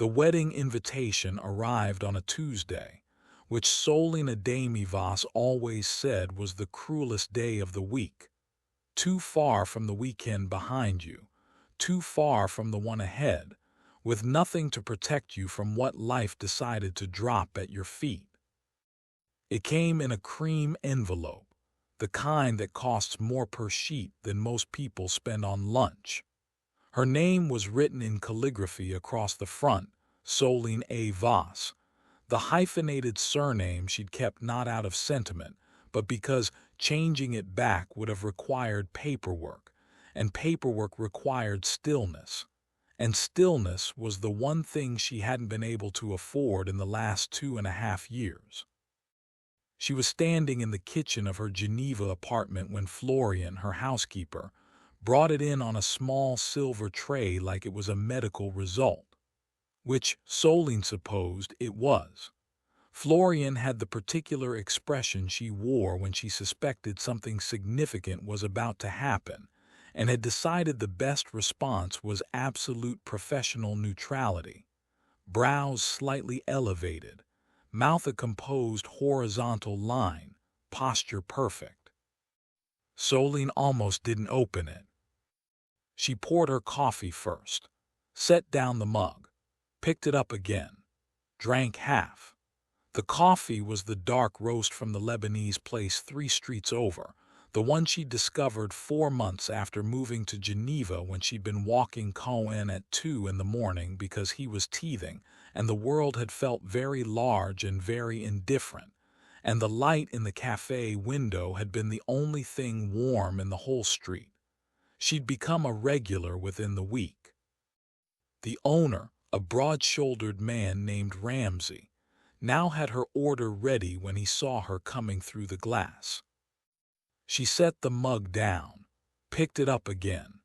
The wedding invitation arrived on a Tuesday, which Solène Adeyemi-Voss always said was the cruelest day of the week. Too far from the weekend behind you, too far from the one ahead, with nothing to protect you from what life decided to drop at your feet. It came in a cream envelope, the kind that costs more per sheet than most people spend on lunch. Her name was written in calligraphy across the front, Solène A. Voss, the hyphenated surname she'd kept not out of sentiment, but because changing it back would have required paperwork, and paperwork required stillness. And stillness was the one thing she hadn't been able to afford in the last 2.5 years. She was standing in the kitchen of her Geneva apartment when Florian, her housekeeper, brought it in on a small silver tray like it was a medical result, which Solène supposed it was. Florian had the particular expression she wore when she suspected something significant was about to happen, and had decided the best response was absolute professional neutrality. Brows slightly elevated, mouth a composed horizontal line, posture perfect. Solène almost didn't open it. She poured her coffee first, set down the mug, picked it up again, drank half. The coffee was the dark roast from the Lebanese place 3 streets over, the one she'd discovered 4 months after moving to Geneva when she'd been walking Cohen at 2 in the morning because he was teething, and the world had felt very large and very indifferent, and the light in the cafe window had been the only thing warm in the whole street. She'd become a regular within the week. The owner, a broad-shouldered man named Ramsey, now had her order ready when he saw her coming through the glass. She set the mug down, picked it up again.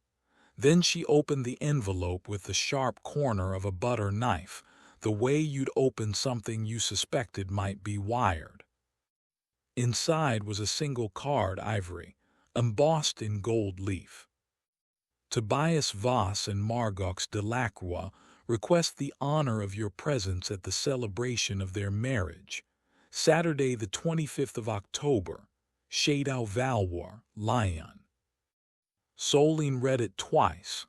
Then she opened the envelope with the sharp corner of a butter knife, the way you'd open something you suspected might be wired. Inside was a single card, ivory, embossed in gold leaf. Tobias Voss and Margot Delacroix request the honor of your presence at the celebration of their marriage, Saturday the 25th of October, Château Valois, Lyon. Solène read it twice.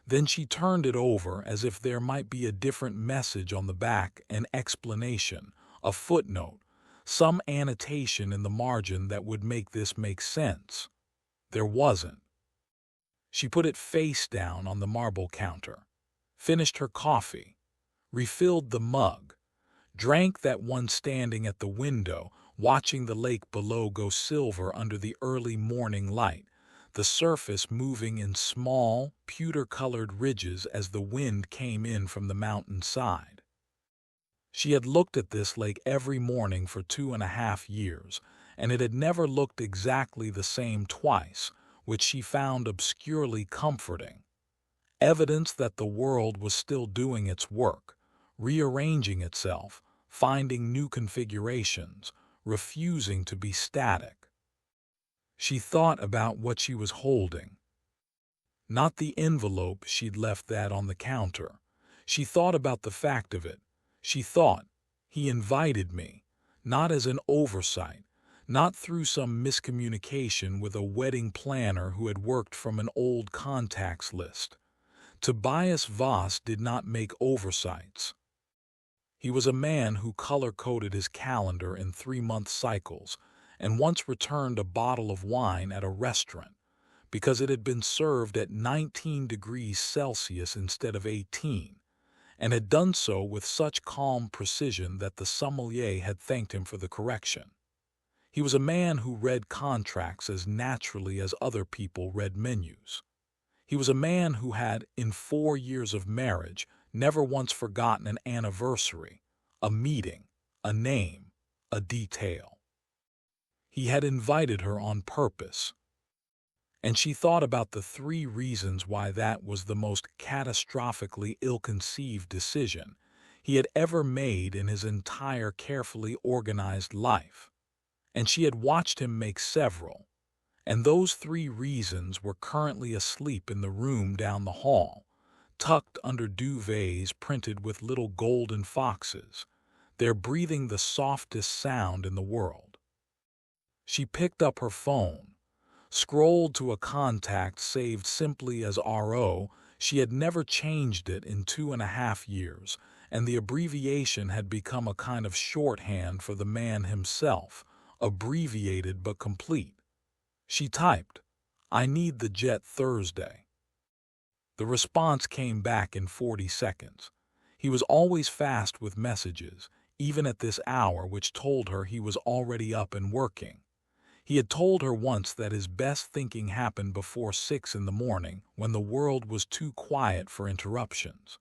Then she turned it over as if there might be a different message on the back, an explanation, a footnote, some annotation in the margin that would make this make sense. There wasn't. She put it face down on the marble counter, finished her coffee, refilled the mug, drank that one standing at the window, watching the lake below go silver under the early morning light, the surface moving in small, pewter-colored ridges as the wind came in from the mountainside. She had looked at this lake every morning for 2.5 years, and it had never looked exactly the same twice, which she found obscurely comforting. Evidence that the world was still doing its work, rearranging itself, finding new configurations, refusing to be static. She thought about what she was holding. Not the envelope, she'd left that on the counter. She thought about the fact of it. She thought, he invited me, not as an oversight, not through some miscommunication with a wedding planner who had worked from an old contacts list. Tobias Voss did not make oversights. He was a man who color-coded his calendar in 3-month cycles and once returned a bottle of wine at a restaurant because it had been served at 19 degrees Celsius instead of 18, and had done so with such calm precision that the sommelier had thanked him for the correction. He was a man who read contracts as naturally as other people read menus. He was a man who had, in 4 years of marriage, never once forgotten an anniversary, a meeting, a name, a detail. He had invited her on purpose. And she thought about the 3 reasons why that was the most catastrophically ill-conceived decision he had ever made in his entire carefully organized life. And she had watched him make several, and those 3 reasons were currently asleep in the room down the hall, tucked under duvets printed with little golden foxes. They're breathing the softest sound in the world. She picked up her phone, scrolled to a contact saved simply as RO. She had never changed it in 2.5 years, and the abbreviation had become a kind of shorthand for the man himself, abbreviated but complete. She typed, "I need the jet Thursday." The response came back in 40 seconds. He was always fast with messages, even at this hour, which told her he was already up and working. He had told her once that his best thinking happened before 6 in the morning, when the world was too quiet for interruptions.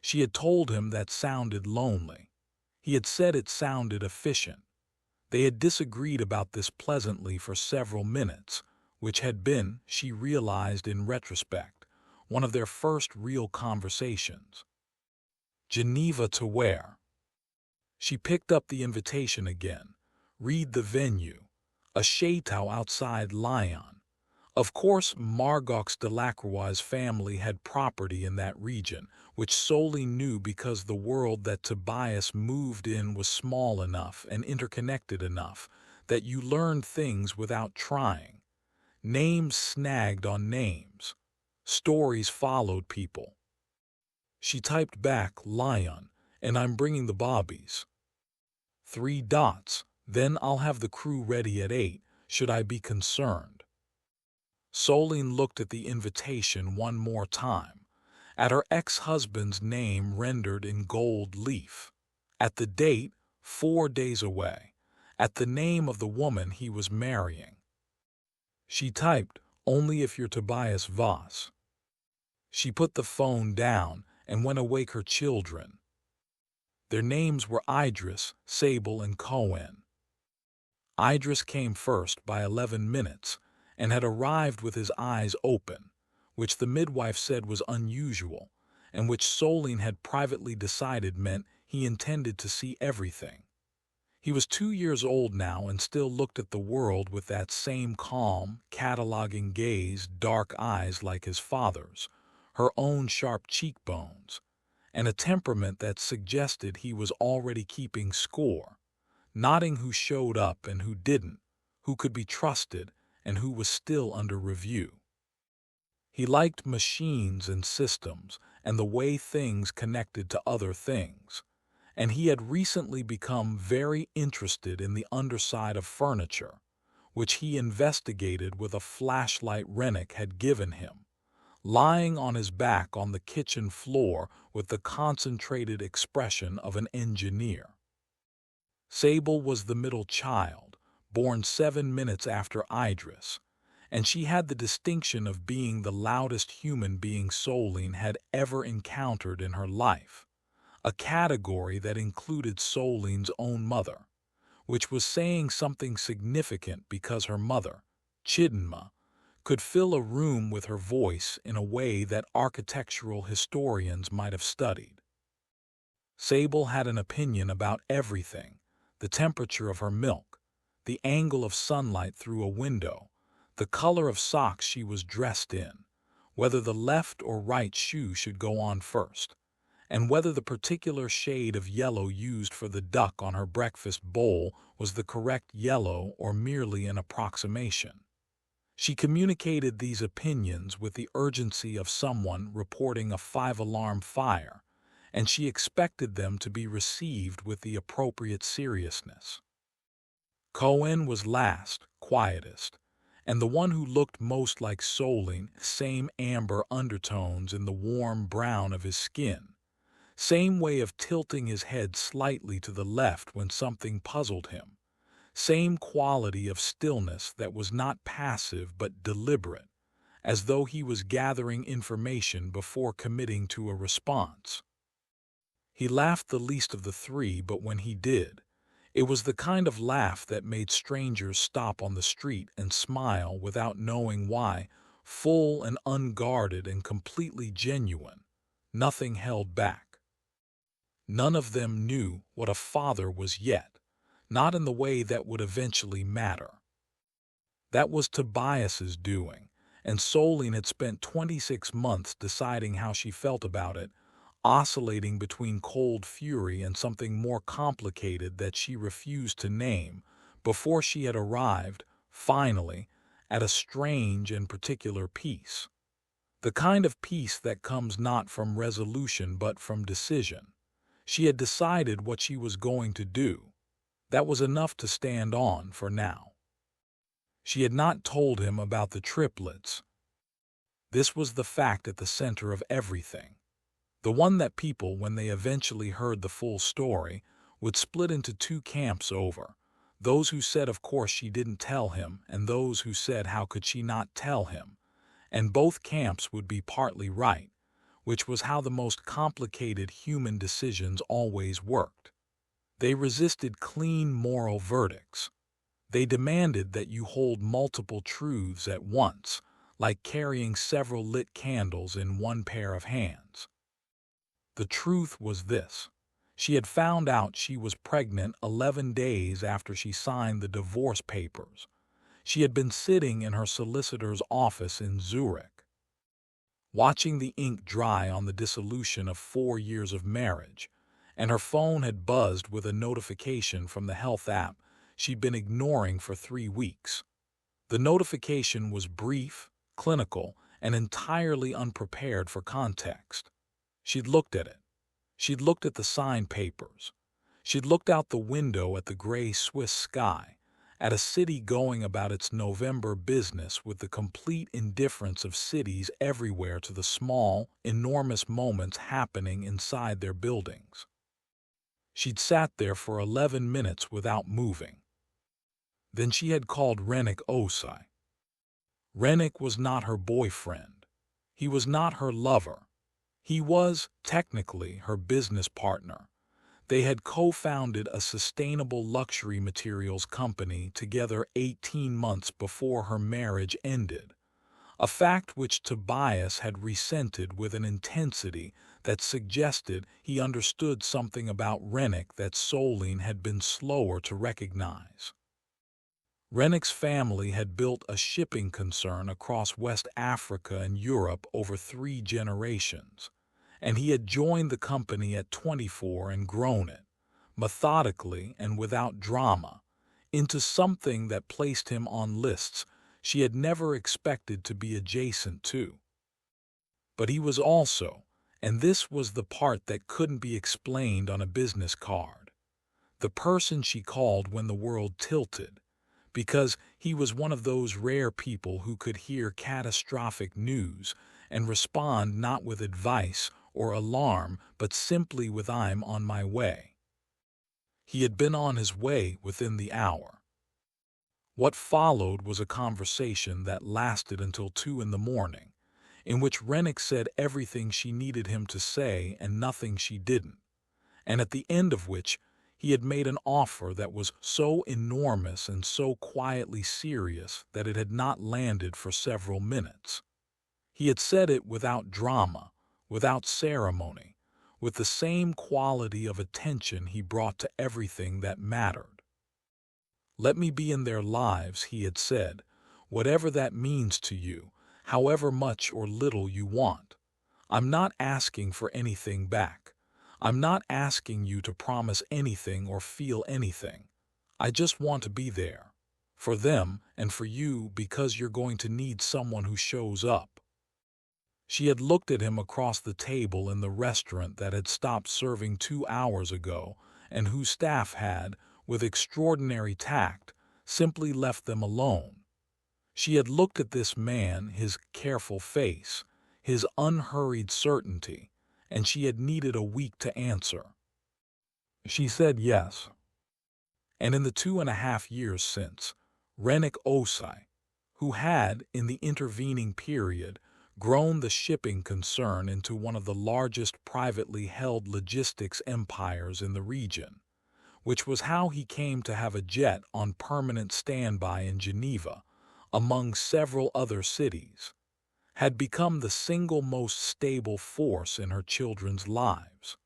She had told him that sounded lonely. He had said it sounded efficient. They had disagreed about this pleasantly for several minutes, which had been, she realized in retrospect, one of their first real conversations. Geneva to where? She picked up the invitation again. Read the venue. A château outside Lyon. Of course, Margot Delacroix's family had property in that region, which Solène knew because the world that Tobias moved in was small enough and interconnected enough that you learned things without trying. Names snagged on names. Stories followed people. She typed back, "Lyon, and I'm bringing the bobbies." 3 dots. "Then I'll have the crew ready at 8. Should I be concerned?" Solène looked at the invitation one more time, at her ex-husband's name rendered in gold leaf, at the date, 4 days away, at the name of the woman he was marrying. She typed, "Only if you're Tobias Voss." She put the phone down and went to wake her children. Their names were Idris, Sable, and Cohen. Idris came first by 11 minutes and had arrived with his eyes open, which the midwife said was unusual, and which Solène had privately decided meant he intended to see everything. He was 2 years old now and still looked at the world with that same calm, cataloging gaze, dark eyes like his father's, her own sharp cheekbones, and a temperament that suggested he was already keeping score, noting who showed up and who didn't, who could be trusted and who was still under review. He liked machines and systems and the way things connected to other things, and he had recently become very interested in the underside of furniture, which he investigated with a flashlight Rennick had given him, lying on his back on the kitchen floor with the concentrated expression of an engineer. Sable was the middle child, born 7 minutes after Idris, and she had the distinction of being the loudest human being Solène had ever encountered in her life, a category that included Solène's own mother, which was saying something significant because her mother, Chidinma, could fill a room with her voice in a way that architectural historians might have studied. Sable had an opinion about everything: the temperature of her milk, the angle of sunlight through a window, the color of socks she was dressed in, whether the left or right shoe should go on first, and whether the particular shade of yellow used for the duck on her breakfast bowl was the correct yellow or merely an approximation. She communicated these opinions with the urgency of someone reporting a 5-alarm fire, and she expected them to be received with the appropriate seriousness. Cohen was last, quietest, and the one who looked most like Solène, same amber undertones in the warm brown of his skin, same way of tilting his head slightly to the left when something puzzled him, same quality of stillness that was not passive but deliberate, as though he was gathering information before committing to a response. He laughed the least of the three, but when he did, it was the kind of laugh that made strangers stop on the street and smile without knowing why, full and unguarded and completely genuine, nothing held back. None of them knew what a father was yet, not in the way that would eventually matter. That was Tobias's doing, and Solène had spent 26 months deciding how she felt about it, oscillating between cold fury and something more complicated that she refused to name, before she had arrived, finally, at a strange and particular peace. The kind of peace that comes not from resolution but from decision. She had decided what she was going to do. That was enough to stand on for now. She had not told him about the triplets. This was the fact at the center of everything. The one that people, when they eventually heard the full story, would split into two camps over. Those who said of course she didn't tell him, and those who said how could she not tell him. And both camps would be partly right, which was how the most complicated human decisions always worked. They resisted clean moral verdicts. They demanded that you hold multiple truths at once, like carrying several lit candles in one pair of hands. The truth was this. She had found out she was pregnant 11 days after she signed the divorce papers. She had been sitting in her solicitor's office in Zurich, watching the ink dry on the dissolution of 4 years of marriage, and her phone had buzzed with a notification from the health app she'd been ignoring for 3 weeks. The notification was brief, clinical, and entirely unprepared for context. She'd looked at it. She'd looked at the signed papers. She'd looked out the window at the gray Swiss sky, at a city going about its November business with the complete indifference of cities everywhere to the small, enormous moments happening inside their buildings. She'd sat there for 11 minutes without moving. Then she had called Renik Osai. Renik was not her boyfriend. He was not her lover. He was, technically, her business partner. They had co-founded a sustainable luxury materials company together 18 months before her marriage ended, a fact which Tobias had resented with an intensity that suggested he understood something about Renik that Solène had been slower to recognize. Renik's family had built a shipping concern across West Africa and Europe over 3 generations, and he had joined the company at 24 and grown it, methodically and without drama, into something that placed him on lists she had never expected to be adjacent to. But he was also, and this was the part that couldn't be explained on a business card, the person she called when the world tilted, because he was one of those rare people who could hear catastrophic news and respond not with advice or alarm, but simply with "I'm on my way." He had been on his way within the hour. What followed was a conversation that lasted until 2 in the morning, in which Renik said everything she needed him to say and nothing she didn't, and at the end of which he had made an offer that was so enormous and so quietly serious that it had not landed for several minutes. He had said it without drama, without ceremony, with the same quality of attention he brought to everything that mattered. "Let me be in their lives," he had said, "whatever that means to you, however much or little you want. I'm not asking for anything back. I'm not asking you to promise anything or feel anything. I just want to be there. For them and for you, because you're going to need someone who shows up." She had looked at him across the table in the restaurant that had stopped serving 2 hours ago and whose staff had, with extraordinary tact, simply left them alone. She had looked at this man, his careful face, his unhurried certainty, and she had needed a week to answer. She said yes. And in the 2.5 years since, Renik Osai, who had, in the intervening period, grown the shipping concern into one of the largest privately held logistics empires in the region, which was how he came to have a jet on permanent standby in Geneva, among several other cities, had become the single most stable force in her children's lives.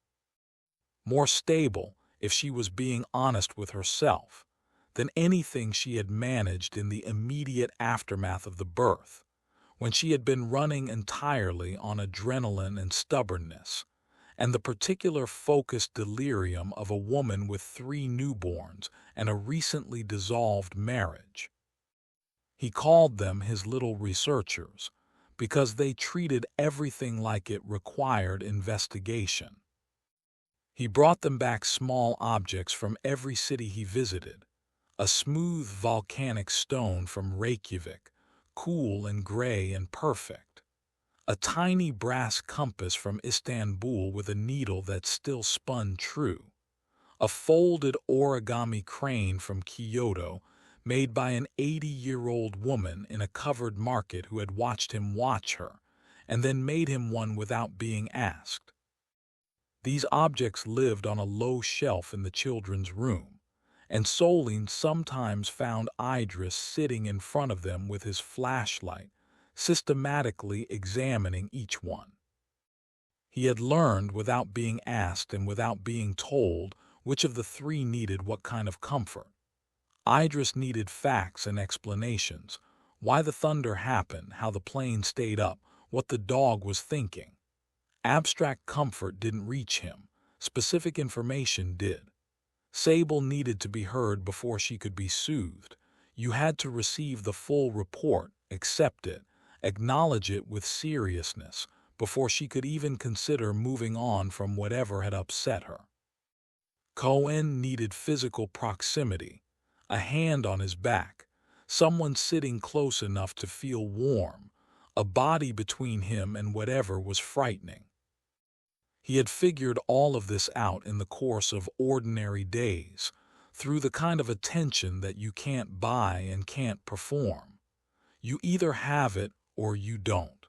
More stable, if she was being honest with herself, than anything she had managed in the immediate aftermath of the birth, when she had been running entirely on adrenaline and stubbornness, and the particular focused delirium of a woman with 3 newborns and a recently dissolved marriage. He called them his little researchers, because they treated everything like it required investigation. He brought them back small objects from every city he visited: a smooth volcanic stone from Reykjavik, cool and gray and perfect; a tiny brass compass from Istanbul with a needle that still spun true; a folded origami crane from Kyoto, made by an 80-year-old woman in a covered market who had watched him watch her, and then made him one without being asked. These objects lived on a low shelf in the children's room, and Solène sometimes found Idris sitting in front of them with his flashlight, systematically examining each one. He had learned without being asked and without being told which of the 3 needed what kind of comfort. Idris needed facts and explanations: why the thunder happened, how the plane stayed up, what the dog was thinking. Abstract comfort didn't reach him. Specific information did. Sable needed to be heard before she could be soothed. You had to receive the full report, accept it, acknowledge it with seriousness, before she could even consider moving on from whatever had upset her. Cohen needed physical proximity, a hand on his back, someone sitting close enough to feel warm, a body between him and whatever was frightening. He had figured all of this out in the course of ordinary days, through the kind of attention that you can't buy and can't perform. You either have it or you don't.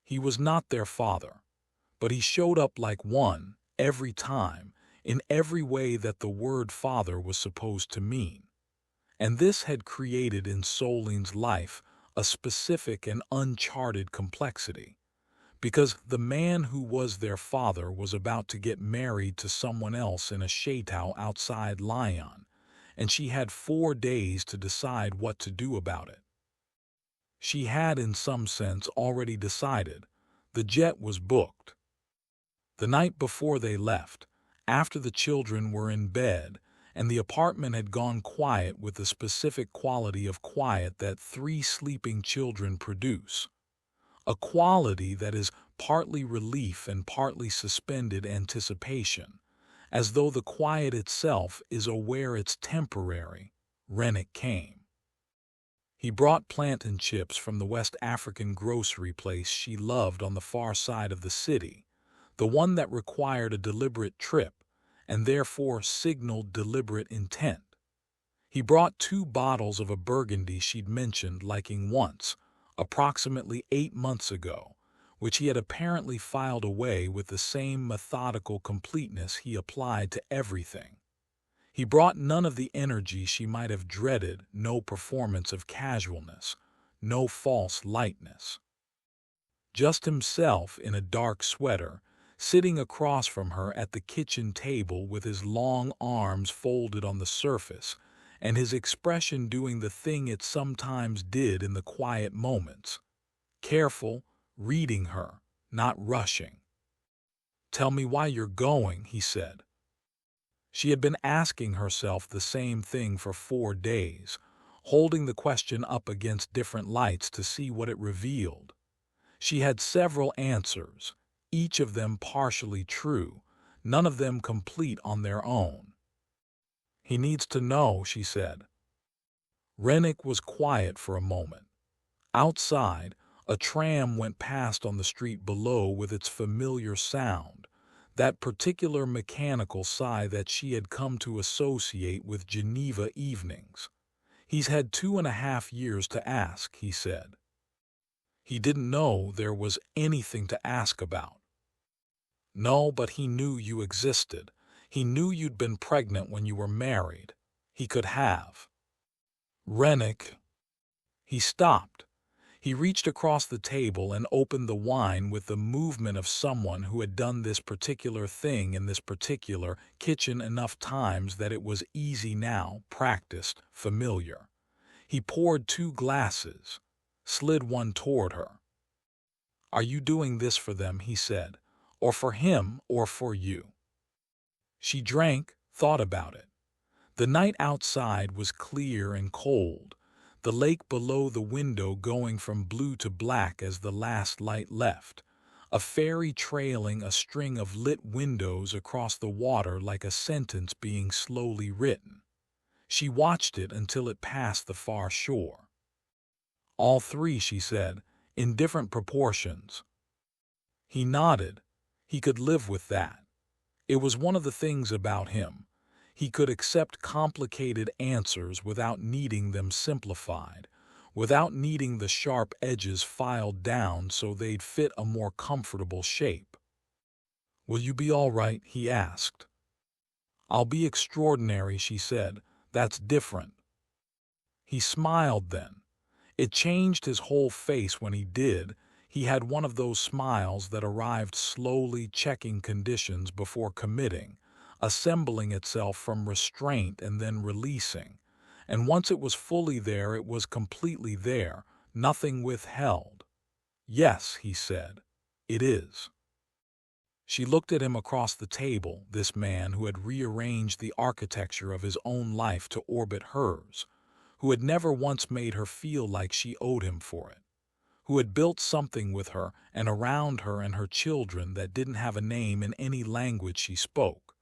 He was not their father, but he showed up like one every time, in every way that the word father was supposed to mean. And this had created in Solène's life a specific and uncharted complexity, because the man who was their father was about to get married to someone else in a château outside Lyon, and she had 4 days to decide what to do about it. She had, in some sense, already decided. The jet was booked. The night before they left, after the children were in bed, and the apartment had gone quiet with the specific quality of quiet that 3 sleeping children produce, a quality that is partly relief and partly suspended anticipation, as though the quiet itself is aware it's temporary. Rennick came. He brought plantain chips from the West African grocery place she loved on the far side of the city, the one that required a deliberate trip, and therefore signaled deliberate intent. He brought 2 bottles of a Burgundy she'd mentioned liking once, approximately 8 months ago, which he had apparently filed away with the same methodical completeness he applied to everything. He brought none of the energy she might have dreaded, no performance of casualness, no false lightness. Just himself in a dark sweater, sitting across from her at the kitchen table with his long arms folded on the surface, and his expression doing the thing it sometimes did in the quiet moments: careful, reading her, not rushing. "Tell me why you're going," he said. She had been asking herself the same thing for 4 days, holding the question up against different lights to see what it revealed. She had several answers, each of them partially true, none of them complete on their own. "He needs to know," she said. Rennick was quiet for a moment. Outside, a tram went past on the street below with its familiar sound, that particular mechanical sigh that she had come to associate with Geneva evenings. "He's had 2.5 years to ask," he said. He didn't know there was anything to ask about. "No, but he knew you existed. He knew you'd been pregnant when you were married. He could have." Rennick. He stopped. He reached across the table and opened the wine with the movement of someone who had done this particular thing in this particular kitchen enough times that it was easy now, practiced, familiar. He poured 2 glasses. slid one toward her. "Are you doing this for them?" he said. "Or for him, or for you?" She drank, thought about it. The night outside was clear and cold, the lake below the window going from blue to black as the last light left, a ferry trailing a string of lit windows across the water like a sentence being slowly written. She watched it until it passed the far shore. "All three," she said, "in different proportions." He nodded. He could live with that. It was one of the things about him. He could accept complicated answers without needing them simplified, without needing the sharp edges filed down so they'd fit a more comfortable shape. "Will you be all right?" he asked. "I'll be extraordinary," she said. "That's different." He smiled then. It changed his whole face when he did. He had one of those smiles that arrived slowly, checking conditions before committing, assembling itself from restraint and then releasing. And once it was fully there, it was completely there, nothing withheld. "Yes," he said, "it is." She looked at him across the table, this man who had rearranged the architecture of his own life to orbit hers, who had never once made her feel like she owed him for it, who had built something with her and around her and her children that didn't have a name in any language she spoke,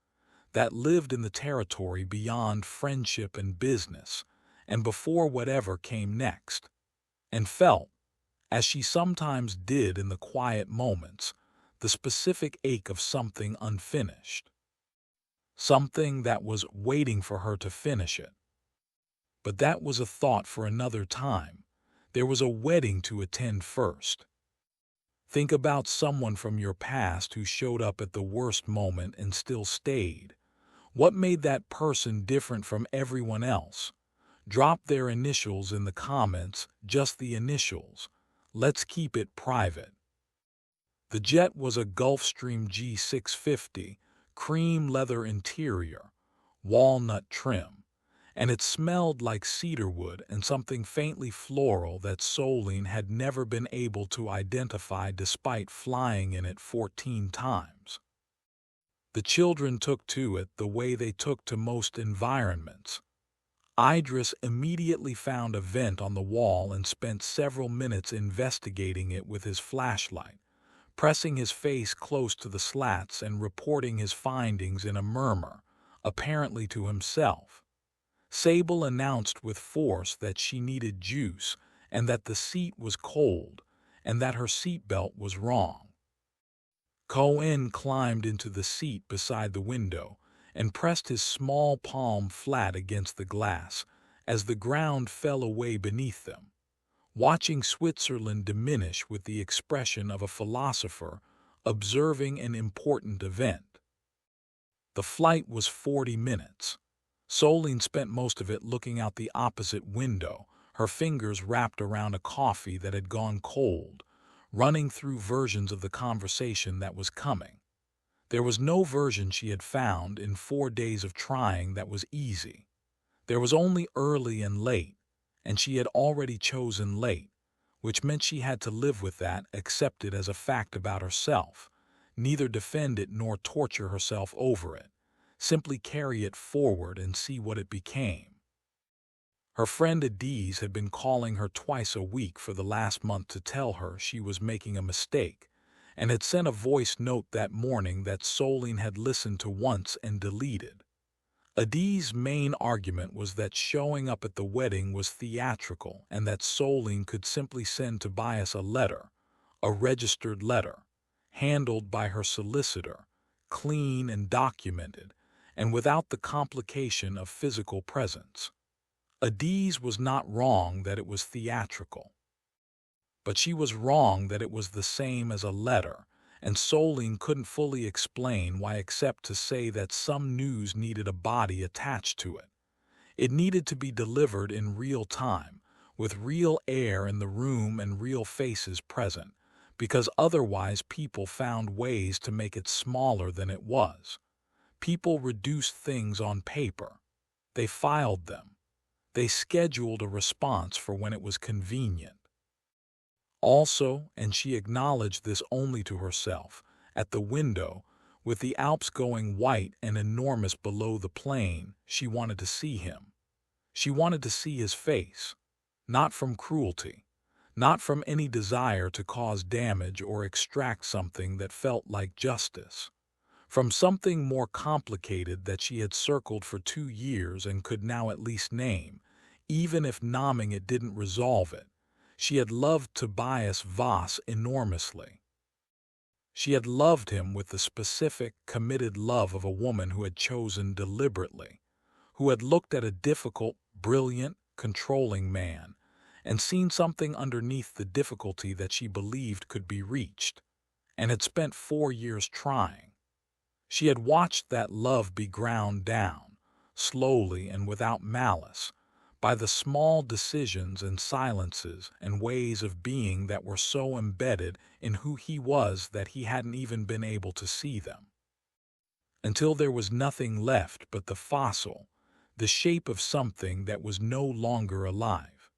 that lived in the territory beyond friendship and business, and before whatever came next, and felt, as she sometimes did in the quiet moments, the specific ache of something unfinished, something that was waiting for her to finish it. But that was a thought for another time. There was a wedding to attend first. Think about someone from your past who showed up at the worst moment and still stayed. What made that person different from everyone else? Drop their initials in the comments, just the initials. Let's keep it private. The jet was a Gulfstream G650, cream leather interior, walnut trim, and it smelled like cedarwood and something faintly floral that Solène had never been able to identify despite flying in it 14 times. The children took to it the way they took to most environments. Idris immediately found a vent on the wall and spent several minutes investigating it with his flashlight, pressing his face close to the slats and reporting his findings in a murmur, apparently to himself. Sable announced with force that she needed juice and that the seat was cold and that her seatbelt was wrong. Cohen climbed into the seat beside the window and pressed his small palm flat against the glass as the ground fell away beneath them, watching Switzerland diminish with the expression of a philosopher observing an important event. The flight was 40 minutes. Solène spent most of it looking out the opposite window, her fingers wrapped around a coffee that had gone cold, running through versions of the conversation that was coming. There was no version she had found in 4 days of trying that was easy. There was only early and late, and she had already chosen late, which meant she had to live with that, accept it as a fact about herself, neither defend it nor torture herself over it, simply carry it forward and see what it became. Her friend Adeyemi had been calling her twice a week for the last month to tell her she was making a mistake, and had sent a voice note that morning that Solène had listened to once and deleted. Adeyemi's main argument was that showing up at the wedding was theatrical and that Solène could simply send Tobias a letter, a registered letter, handled by her solicitor, clean and documented, and without the complication of physical presence. Adeyemi was not wrong that it was theatrical, but she was wrong that it was the same as a letter, and Solène couldn't fully explain why except to say that some news needed a body attached to it. It needed to be delivered in real time, with real air in the room and real faces present, because otherwise people found ways to make it smaller than it was. People reduced things on paper. They filed them. They scheduled a response for when it was convenient. Also, and she acknowledged this only to herself, at the window, with the Alps going white and enormous below the plain, she wanted to see him. She wanted to see his face, not from cruelty, not from any desire to cause damage or extract something that felt like justice, from something more complicated that she had circled for 2 years and could now at least name, even if naming it didn't resolve it. She had loved Tobias Voss enormously. She had loved him with the specific, committed love of a woman who had chosen deliberately, who had looked at a difficult, brilliant, controlling man, and seen something underneath the difficulty that she believed could be reached, and had spent 4 years trying. She had watched that love be ground down, slowly and without malice, by the small decisions and silences and ways of being that were so embedded in who he was that he hadn't even been able to see them. Until there was nothing left but the fossil, the shape of something that was no longer alive.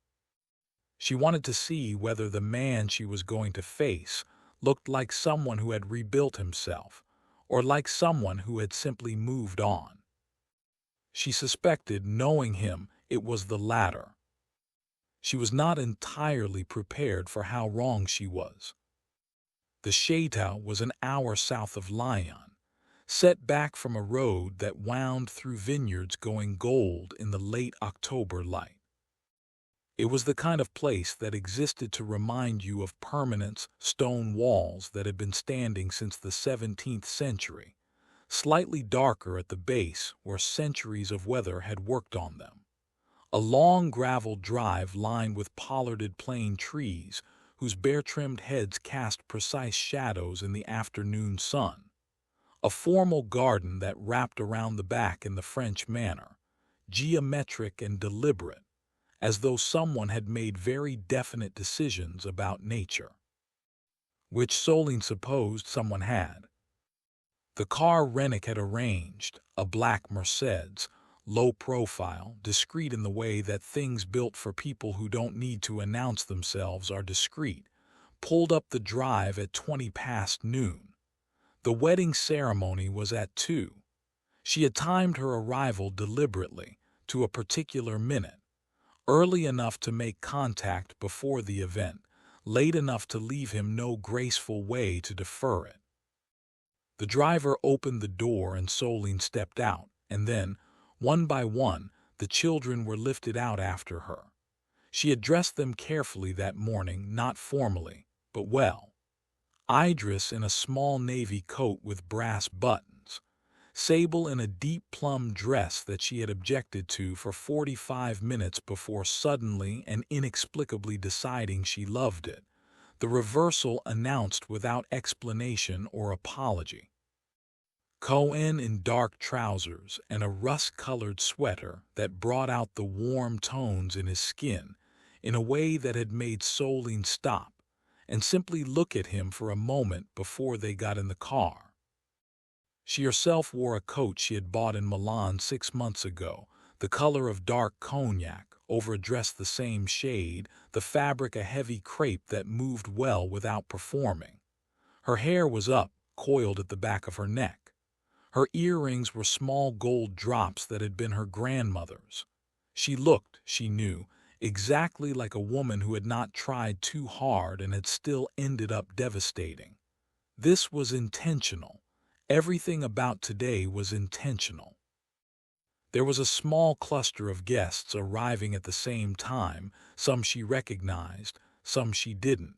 She wanted to see whether the man she was going to face looked like someone who had rebuilt himself, or like someone who had simply moved on. She suspected, knowing him, it was the latter. She was not entirely prepared for how wrong she was. The château was an hour south of Lyon, set back from a road that wound through vineyards going gold in the late October light. It was the kind of place that existed to remind you of permanent stone walls that had been standing since the 17th century, slightly darker at the base where centuries of weather had worked on them. A long gravel drive lined with pollarded plane trees whose bare-trimmed heads cast precise shadows in the afternoon sun. A formal garden that wrapped around the back in the French manner, geometric and deliberate, as though someone had made very definite decisions about nature. Which Solène supposed someone had. The car Rennick had arranged, a black Mercedes, low profile, discreet in the way that things built for people who don't need to announce themselves are discreet, pulled up the drive at 20 past noon. The wedding ceremony was at 2. She had timed her arrival deliberately, to a particular minute, early enough to make contact before the event, late enough to leave him no graceful way to defer it. The driver opened the door and Solène stepped out, and then, one by one, the children were lifted out after her. She had dressed them carefully that morning, not formally, but well. Idris in a small navy coat with brass buttons, Sable in a deep plum dress that she had objected to for 45 minutes before suddenly and inexplicably deciding she loved it, the reversal announced without explanation or apology. Cohen in dark trousers and a rust-colored sweater that brought out the warm tones in his skin in a way that had made Solène stop and simply look at him for a moment before they got in the car. She herself wore a coat she had bought in Milan 6 months ago, the color of dark cognac, over a dress the same shade, the fabric a heavy crepe that moved well without performing. Her hair was up, coiled at the back of her neck. Her earrings were small gold drops that had been her grandmother's. She looked, she knew, exactly like a woman who had not tried too hard and had still ended up devastating. This was intentional. Everything about today was intentional. There was a small cluster of guests arriving at the same time, some she recognized, some she didn't.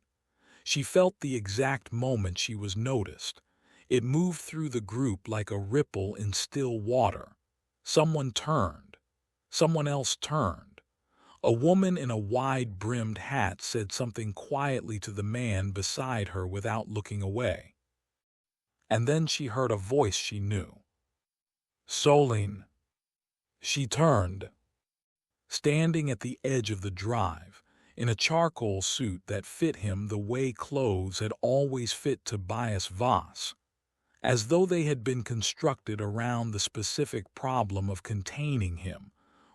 She felt the exact moment she was noticed. It moved through the group like a ripple in still water. Someone turned. Someone else turned. A woman in a wide-brimmed hat said something quietly to the man beside her without looking away. And then she heard a voice she knew. Solène. She turned. Standing at the edge of the drive, in a charcoal suit that fit him the way clothes had always fit Tobias Voss, as though they had been constructed around the specific problem of containing him,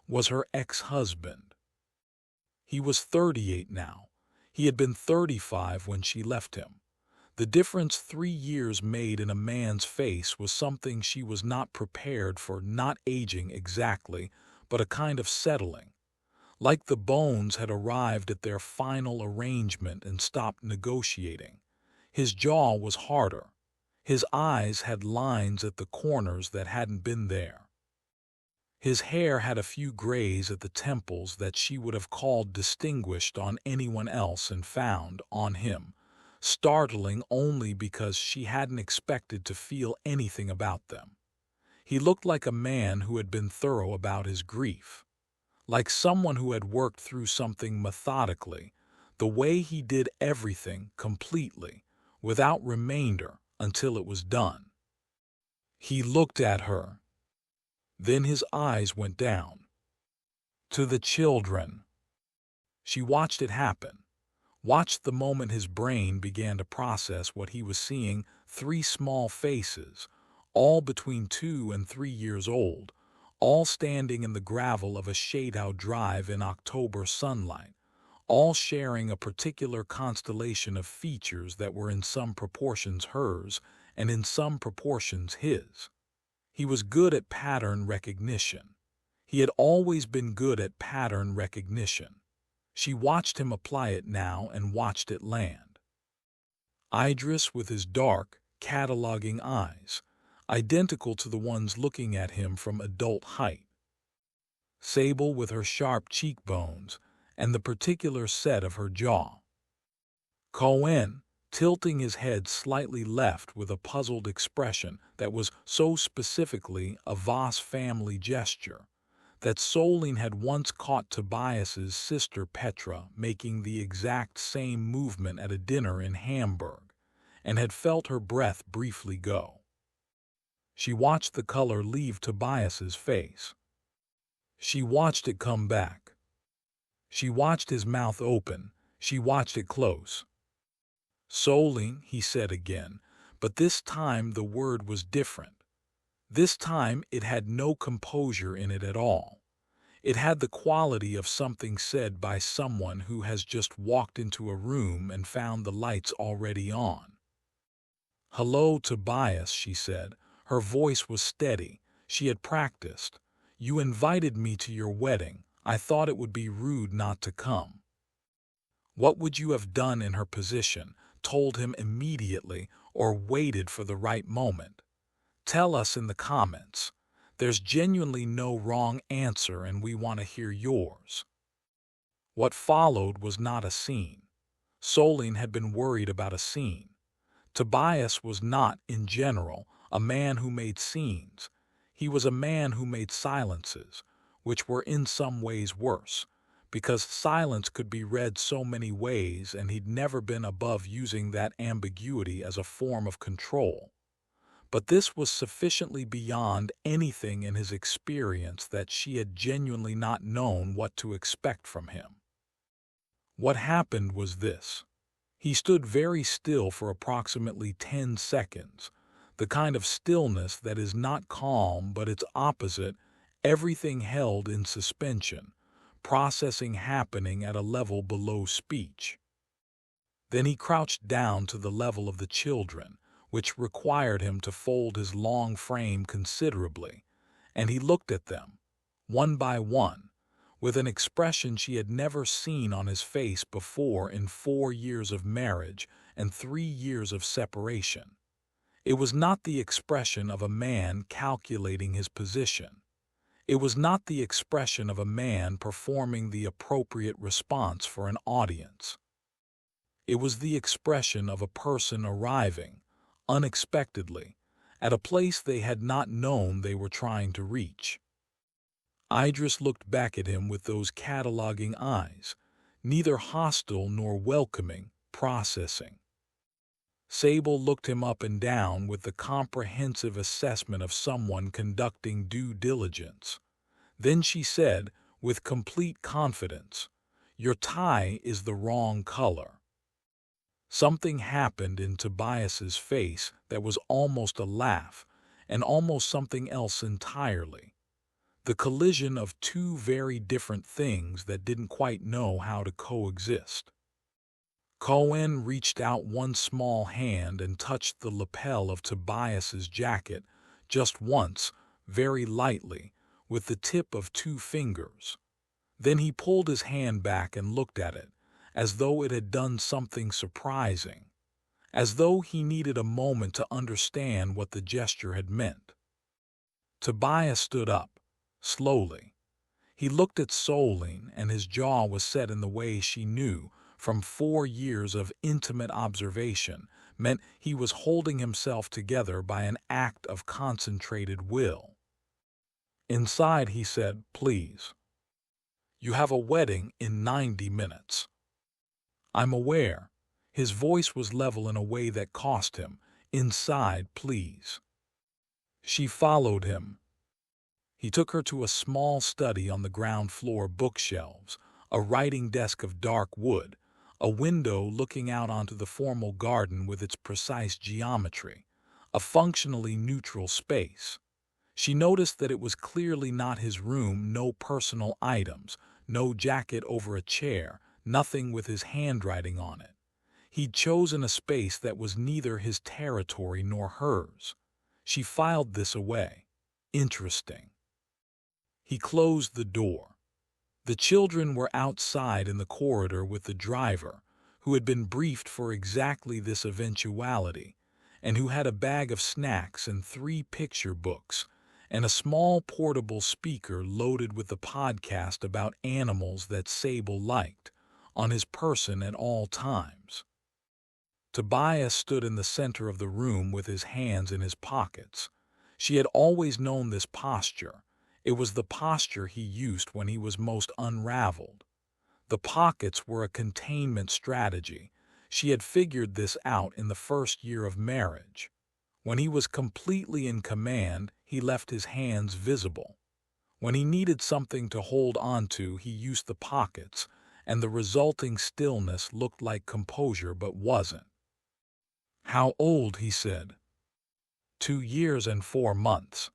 was her ex-husband. He was 38 now. He had been 35 when she left him. The difference 3 years made in a man's face was something she was not prepared for, not aging exactly, but a kind of settling. Like the bones had arrived at their final arrangement and stopped negotiating. His jaw was harder. His eyes had lines at the corners that hadn't been there. His hair had a few grays at the temples that she would have called distinguished on anyone else and found, on him, startling only because she hadn't expected to feel anything about them. He looked like a man who had been thorough about his grief, like someone who had worked through something methodically, the way he did everything completely, without remainder, until it was done. He looked at her. Then his eyes went down. To the children. She watched it happen, watched the moment his brain began to process what he was seeing: 3 small faces, all between 2 and 3 years old, all standing in the gravel of a shade-out drive in October sunlight, all sharing a particular constellation of features that were in some proportions hers and in some proportions his. He was good at pattern recognition. He had always been good at pattern recognition. She watched him apply it now and watched it land. Idris with his dark, cataloging eyes, identical to the ones looking at him from adult height. Sable with her sharp cheekbones and the particular set of her jaw. Cohen, tilting his head slightly left with a puzzled expression that was so specifically a Voss family gesture that Solène had once caught Tobias's sister Petra making the exact same movement at a dinner in Hamburg, and had felt her breath briefly go. She watched the color leave Tobias's face. She watched it come back. She watched his mouth open. She watched it close. "Solène," he said again, but this time the word was different. This time it had no composure in it at all. It had the quality of something said by someone who has just walked into a room and found the lights already on. "Hello, Tobias," she said. Her voice was steady. She had practiced. "You invited me to your wedding. I thought it would be rude not to come." What would you have done in her position? Told him immediately or waited for the right moment? Tell us in the comments. There's genuinely no wrong answer and we want to hear yours. What followed was not a scene. Solène had been worried about a scene. Tobias was not, in general, a man who made scenes. He was a man who made silences, which were in some ways worse, because silence could be read so many ways and he'd never been above using that ambiguity as a form of control. But this was sufficiently beyond anything in his experience that she had genuinely not known what to expect from him. What happened was this. He stood very still for approximately 10 seconds, the kind of stillness that is not calm but its opposite, everything held in suspension, processing happening at a level below speech. Then he crouched down to the level of the children, which required him to fold his long frame considerably, and he looked at them, one by one, with an expression she had never seen on his face before in 4 years of marriage and 3 years of separation. It was not the expression of a man calculating his position. It was not the expression of a man performing the appropriate response for an audience. It was the expression of a person arriving, unexpectedly, at a place they had not known they were trying to reach. Idris looked back at him with those cataloging eyes, neither hostile nor welcoming, processing. Sable looked him up and down with the comprehensive assessment of someone conducting due diligence. Then she said, with complete confidence, "Your tie is the wrong color." Something happened in Tobias's face that was almost a laugh, and almost something else entirely. The collision of 2 very different things that didn't quite know how to coexist. Cohen reached out one small hand and touched the lapel of Tobias's jacket just once, very lightly, with the tip of two fingers. Then he pulled his hand back and looked at it, as though it had done something surprising, as though he needed a moment to understand what the gesture had meant. Tobias stood up, slowly. He looked at Solène, and his jaw was set in the way she knew, from 4 years of intimate observation, meant he was holding himself together by an act of concentrated will. Inside, he said, "Please. You have a wedding in 90 minutes. I'm aware." His voice was level in a way that cost him. "Inside, please." She followed him. He took her to a small study on the ground floor, bookshelves, a writing desk of dark wood, a window looking out onto the formal garden with its precise geometry, a functionally neutral space. She noticed that it was clearly not his room, no personal items, no jacket over a chair, nothing with his handwriting on it. He'd chosen a space that was neither his territory nor hers. She filed this away. Interesting. He closed the door. The children were outside in the corridor with the driver, who had been briefed for exactly this eventuality, and who had a bag of snacks and 3 picture books, and a small portable speaker loaded with the podcast about animals that Sable liked, on his person at all times. Tobias stood in the center of the room with his hands in his pockets. She had always known this posture. It was the posture he used when he was most unraveled. The pockets were a containment strategy. She had figured this out in the first year of marriage. When he was completely in command, he left his hands visible. When he needed something to hold onto, he used the pockets, and the resulting stillness looked like composure but wasn't. "How old?" he said. 2 years and 4 months.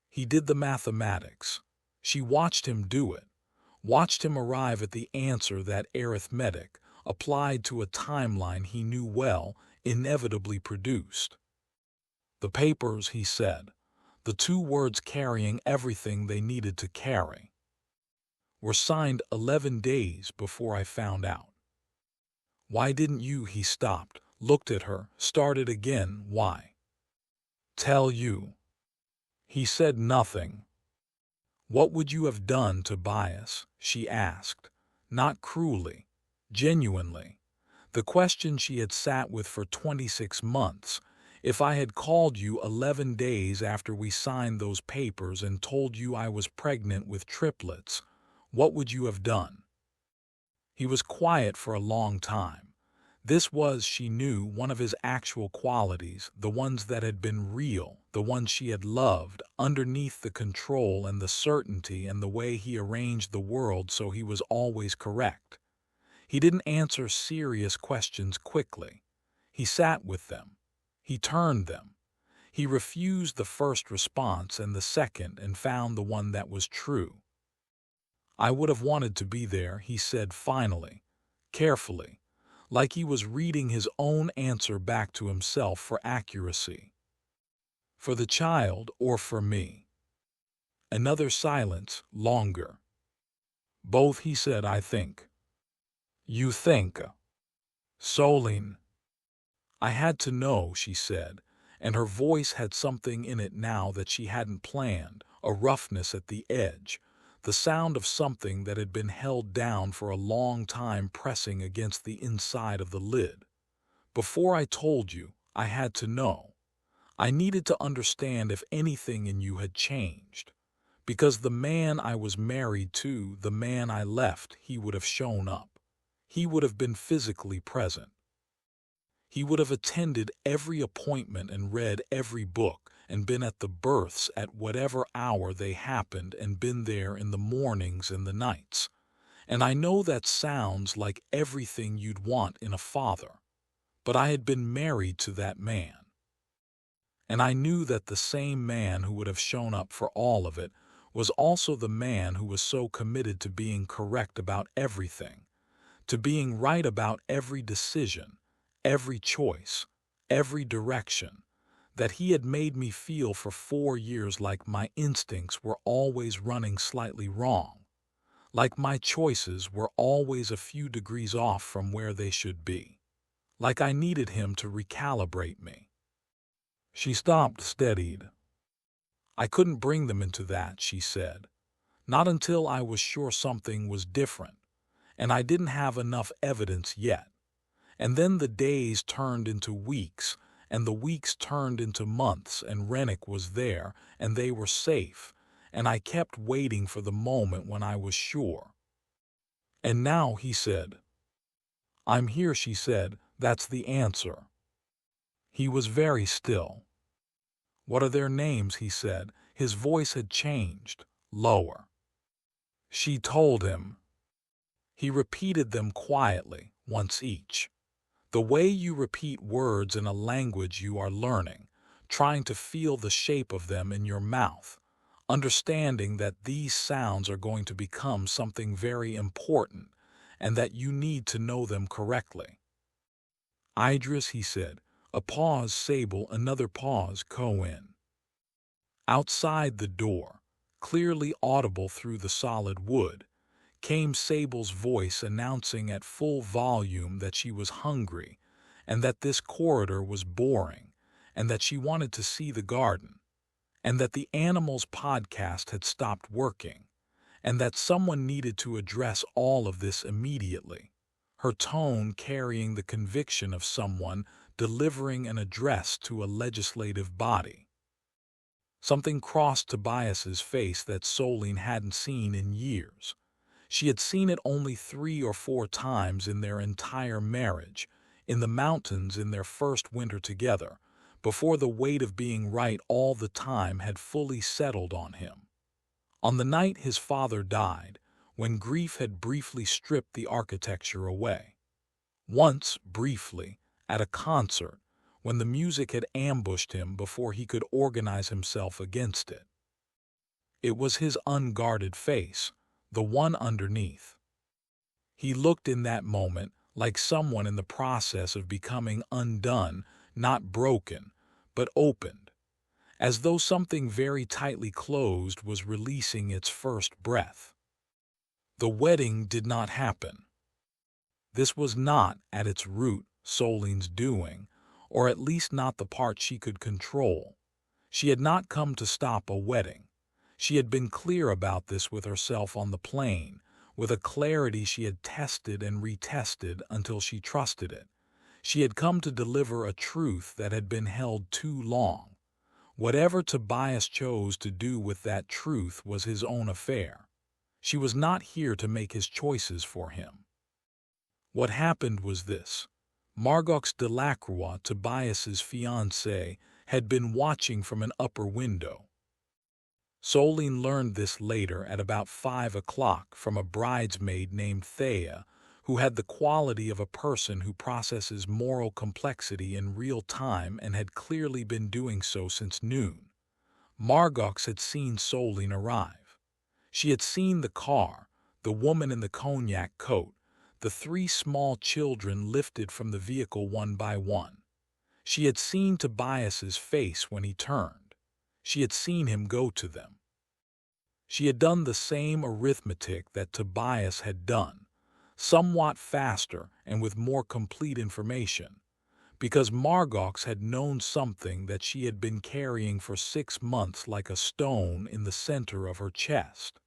He did the mathematics. She watched him do it, watched him arrive at the answer that arithmetic, applied to a timeline he knew well, inevitably produced. "The papers," he said, the 2 words carrying everything they needed to carry, "were signed 11 days before I found out." "Why didn't you?" He stopped, looked at her, started again. "Why?" "Tell you." He said nothing. "What would you have done, Tobias?" she asked, not cruelly, genuinely. The question she had sat with for 26 months. "If I had called you 11 days after we signed those papers and told you I was pregnant with triplets, what would you have done?" He was quiet for a long time. This was, she knew, one of his actual qualities, the ones that had been real, the ones she had loved, underneath the control and the certainty and the way he arranged the world so he was always correct. He didn't answer serious questions quickly. He sat with them. He turned them. He refused the first response and the second and found the one that was true. "I would have wanted to be there," he said finally, carefully, like he was reading his own answer back to himself for accuracy. "For the child or for me?" Another silence, longer. "Both," he said, "I think." "You think?" "Solène." "I had to know," she said, and her voice had something in it now that she hadn't planned, a roughness at the edge, the sound of something that had been held down for a long time pressing against the inside of the lid. "Before I told you, I had to know. I needed to understand if anything in you had changed. Because the man I was married to, the man I left, he would have shown up. He would have been physically present. He would have attended every appointment and read every book and been at the births at whatever hour they happened and been there in the mornings and the nights. And I know that sounds like everything you'd want in a father, but I had been married to that man. And I knew that the same man who would have shown up for all of it was also the man who was so committed to being correct about everything, to being right about every decision, every choice, every direction, that he had made me feel for 4 years like my instincts were always running slightly wrong, like my choices were always a few degrees off from where they should be, like I needed him to recalibrate me. She stopped, steadied. I couldn't bring them into that, she said. Not until I was sure something was different, and I didn't have enough evidence yet. And then the days turned into weeks, and the weeks turned into months, and Rennick was there, and they were safe, and I kept waiting for the moment when I was sure. And now, he said. I'm here, she said. That's the answer. He was very still. What are their names, he said. His voice had changed, lower. She told him. He repeated them quietly, once each. The way you repeat words in a language you are learning, trying to feel the shape of them in your mouth, understanding that these sounds are going to become something very important and that you need to know them correctly. Idris, he said. A pause, Sable, another pause, Cohen. Outside the door, clearly audible through the solid wood, came Sable's voice announcing at full volume that she was hungry and that this corridor was boring and that she wanted to see the garden and that the animals podcast had stopped working and that someone needed to address all of this immediately, her tone carrying the conviction of someone delivering an address to a legislative body. Something crossed Tobias's face that Solène hadn't seen in years. She had seen it only 3 or 4 times in their entire marriage, in the mountains in their first winter together, before the weight of being right all the time had fully settled on him. On the night his father died, when grief had briefly stripped the architecture away. Once, briefly, at a concert, when the music had ambushed him before he could organize himself against it. It was his unguarded face, the one underneath. He looked in that moment like someone in the process of becoming undone, not broken, but opened, as though something very tightly closed was releasing its first breath. The wedding did not happen. This was not, at its root, Solène's doing, or at least not the part she could control. She had not come to stop a wedding. She had been clear about this with herself on the plane, with a clarity she had tested and retested until she trusted it. She had come to deliver a truth that had been held too long. Whatever Tobias chose to do with that truth was his own affair. She was not here to make his choices for him. What happened was this. Margox Delacroix, Tobias's fiancée, had been watching from an upper window. Solène learned this later at about 5 o'clock from a bridesmaid named Thea, who had the quality of a person who processes moral complexity in real time and had clearly been doing so since noon. Margox had seen Solène arrive. She had seen the car, the woman in the cognac coat, the 3 small children lifted from the vehicle one by one. She had seen Tobias's face when he turned. She had seen him go to them. She had done the same arithmetic that Tobias had done, somewhat faster and with more complete information, because Margox had known something that she had been carrying for 6 months like a stone in the center of her chest.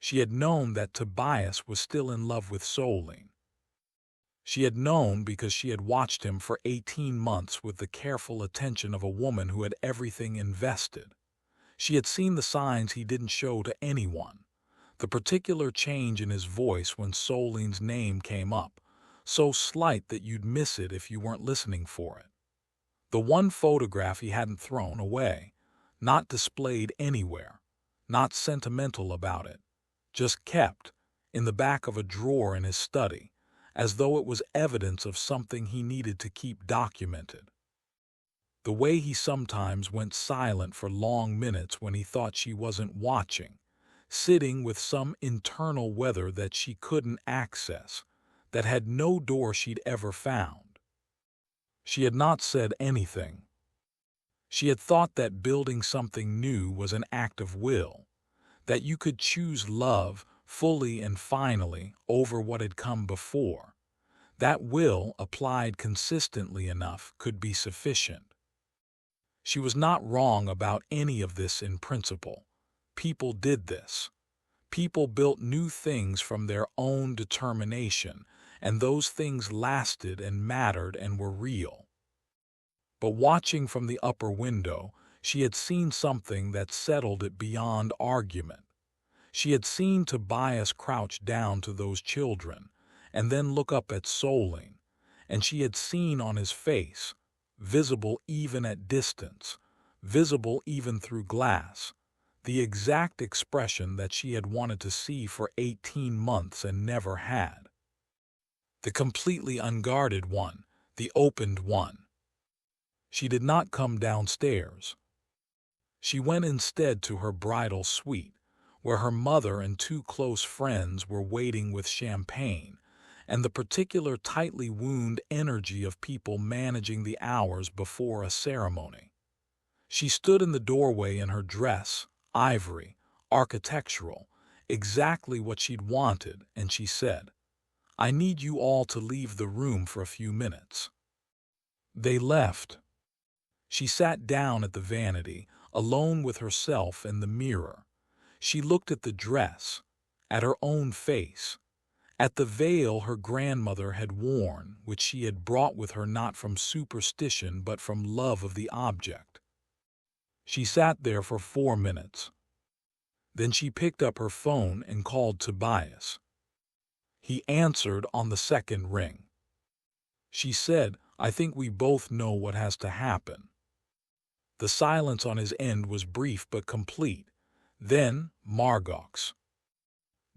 She had known that Tobias was still in love with Solène. She had known because she had watched him for 18 months with the careful attention of a woman who had everything invested. She had seen the signs he didn't show to anyone, the particular change in his voice when Solène's name came up, so slight that you'd miss it if you weren't listening for it. The one photograph he hadn't thrown away, not displayed anywhere, not sentimental about it, just kept in the back of a drawer in his study, as though it was evidence of something he needed to keep documented. The way he sometimes went silent for long minutes when he thought she wasn't watching, sitting with some internal weather that she couldn't access, that had no door she'd ever found. She had not said anything. She had thought that building something new was an act of will, that you could choose love fully and finally over what had come before. That will, applied consistently enough, could be sufficient. She was not wrong about any of this in principle. People did this. People built new things from their own determination, and those things lasted and mattered and were real. But watching from the upper window, she had seen something that settled it beyond argument. She had seen Tobias crouch down to those children, and then look up at Solène, and she had seen on his face, visible even at distance, visible even through glass, the exact expression that she had wanted to see for 18 months and never had. The completely unguarded one, the opened one. She did not come downstairs. She went instead to her bridal suite, where her mother and two close friends were waiting with champagne, and the particular tightly wound energy of people managing the hours before a ceremony. She stood in the doorway in her dress, ivory, architectural, exactly what she'd wanted, and she said, "I need you all to leave the room for a few minutes." They left. She sat down at the vanity, alone with herself and the mirror. She looked at the dress, at her own face, at the veil her grandmother had worn, which she had brought with her not from superstition but from love of the object. She sat there for 4 minutes. Then she picked up her phone and called Tobias. He answered on the second ring. She said, "I think we both know what has to happen." The silence on his end was brief but complete. Then, Margot's.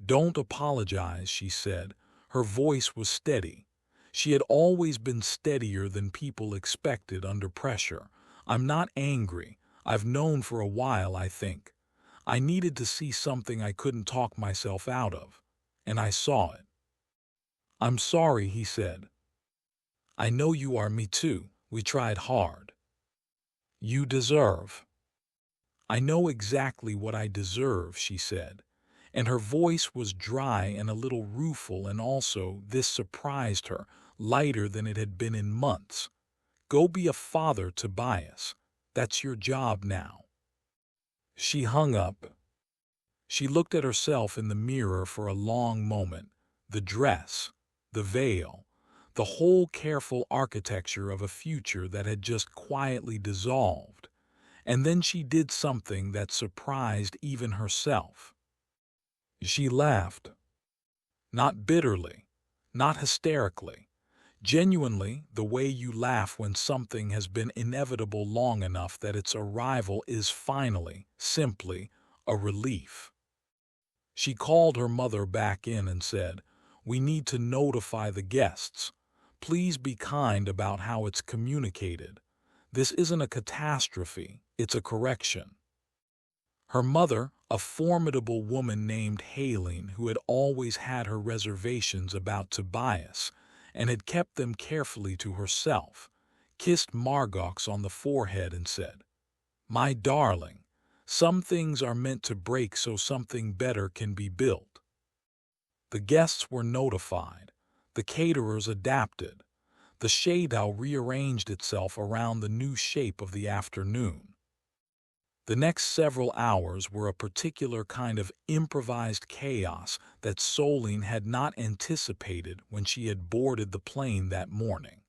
"Don't apologize," she said. Her voice was steady. She had always been steadier than people expected under pressure. "I'm not angry. I've known for a while, I think. I needed to see something I couldn't talk myself out of, and I saw it." "I'm sorry," he said. "I know you are, me too. We tried hard." "You deserve." "I know exactly what I deserve," she said, and her voice was dry and a little rueful, and also, this surprised her, lighter than it had been in months. "Go be a father, Tobias. That's your job now." She hung up. She looked at herself in the mirror for a long moment, the dress, the veil, the whole careful architecture of a future that had just quietly dissolved. And then she did something that surprised even herself. She laughed. Not bitterly, not hysterically. Genuinely, the way you laugh when something has been inevitable long enough that its arrival is finally, simply, a relief. She called her mother back in and said, "We need to notify the guests. Please be kind about how it's communicated. This isn't a catastrophe, it's a correction." Her mother, a formidable woman named Haleen, who had always had her reservations about Tobias and had kept them carefully to herself, kissed Margot's on the forehead and said, "My darling, some things are meant to break so something better can be built." The guests were notified. The caterers adapted. The château rearranged itself around the new shape of the afternoon. The next several hours were a particular kind of improvised chaos that Solène had not anticipated when she had boarded the plane that morning.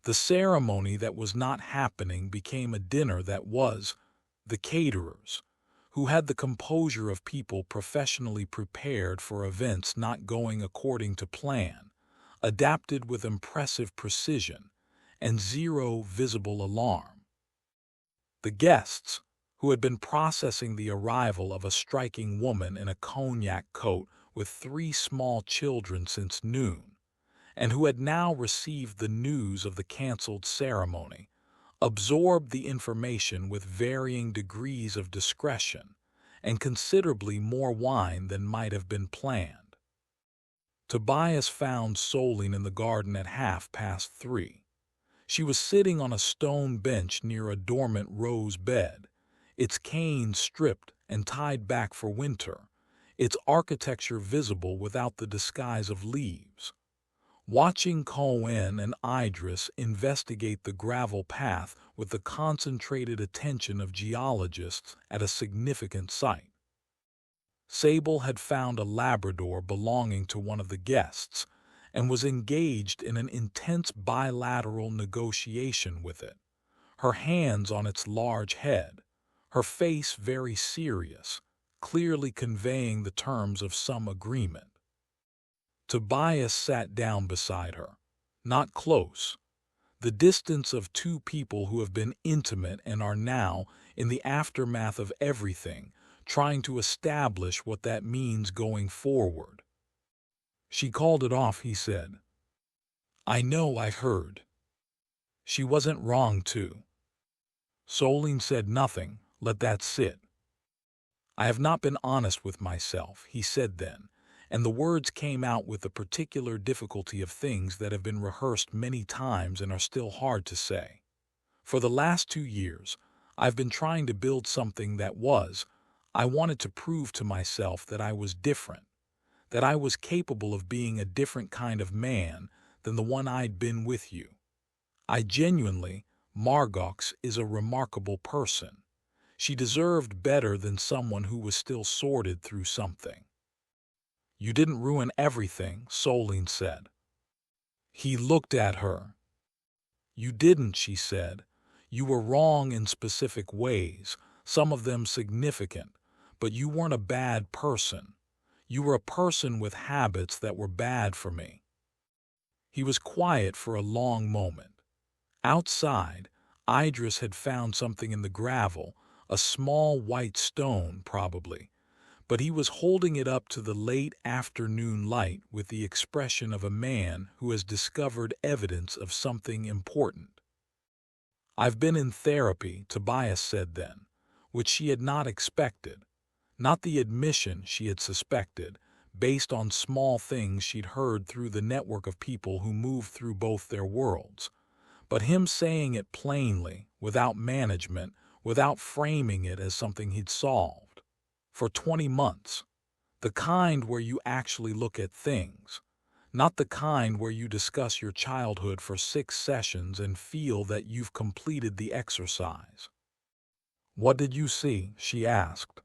The ceremony that was not happening became a dinner that was. The caterers, who had the composure of people professionally prepared for events not going according to plan, adapted with impressive precision and zero visible alarm. The guests, who had been processing the arrival of a striking woman in a cognac coat with 3 small children since noon, and who had now received the news of the canceled ceremony, absorbed the information with varying degrees of discretion and considerably more wine than might have been planned. Tobias found Solène in the garden at 3:30. She was sitting on a stone bench near a dormant rose bed, its canes stripped and tied back for winter, its architecture visible without the disguise of leaves. Watching Cohen and Idris investigate the gravel path with the concentrated attention of geologists at a significant site. Sable had found a Labrador belonging to one of the guests and was engaged in an intense bilateral negotiation with it, her hands on its large head, her face very serious, clearly conveying the terms of some agreement. Tobias sat down beside her, not close, the distance of two people who have been intimate and are now, in the aftermath of everything, trying to establish what that means going forward. She called it off, he said. I know, I heard. She wasn't wrong, too. Solène said nothing, let that sit. I have not been honest with myself, he said then, and the words came out with the particular difficulty of things that have been rehearsed many times and are still hard to say. For the last 2 years, I've been trying to build something I wanted to prove to myself that I was different, that I was capable of being a different kind of man than the one I'd been with you. I genuinely, Margox is a remarkable person. She deserved better than someone who was still sorted through something. You didn't ruin everything, Solène said. He looked at her. You didn't, she said. You were wrong in specific ways, some of them significant, but you weren't a bad person. You were a person with habits that were bad for me. He was quiet for a long moment. Outside, Idris had found something in the gravel, a small white stone probably, but he was holding it up to the late afternoon light with the expression of a man who has discovered evidence of something important. I've been in therapy, Tobias said then, which she had not expected, not the admission she had suspected, based on small things she'd heard through the network of people who moved through both their worlds, but him saying it plainly, without management, without framing it as something he'd solved. For 20 months. The kind where you actually look at things, not the kind where you discuss your childhood for 6 sessions and feel that you've completed the exercise. What did you see? She asked.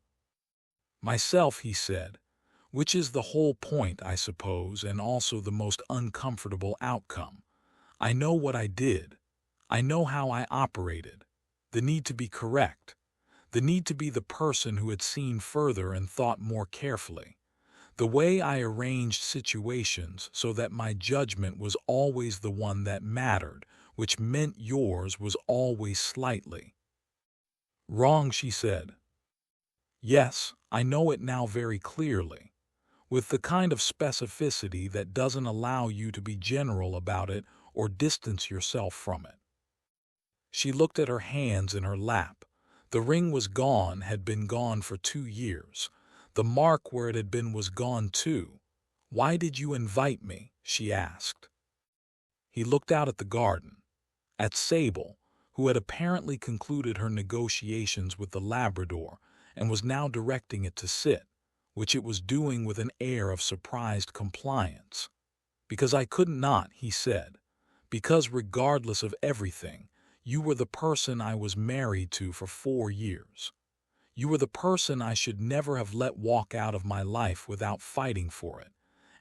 Myself, he said, which is the whole point, I suppose, and also the most uncomfortable outcome. I know what I did. I know how I operated. The need to be correct. The need to be the person who had seen further and thought more carefully. The way I arranged situations so that my judgment was always the one that mattered, which meant yours was always slightly wrong, she said. Yes, I know it now very clearly, with the kind of specificity that doesn't allow you to be general about it or distance yourself from it. She looked at her hands in her lap. The ring was gone, had been gone for 2 years. The mark where it had been was gone too. Why did you invite me? She asked. He looked out at the garden, at Sable, who had apparently concluded her negotiations with the Labrador and was now directing it to sit, which it was doing with an air of surprised compliance. Because I could not, he said. Because regardless of everything, you were the person I was married to for 4 years. You were the person I should never have let walk out of my life without fighting for it.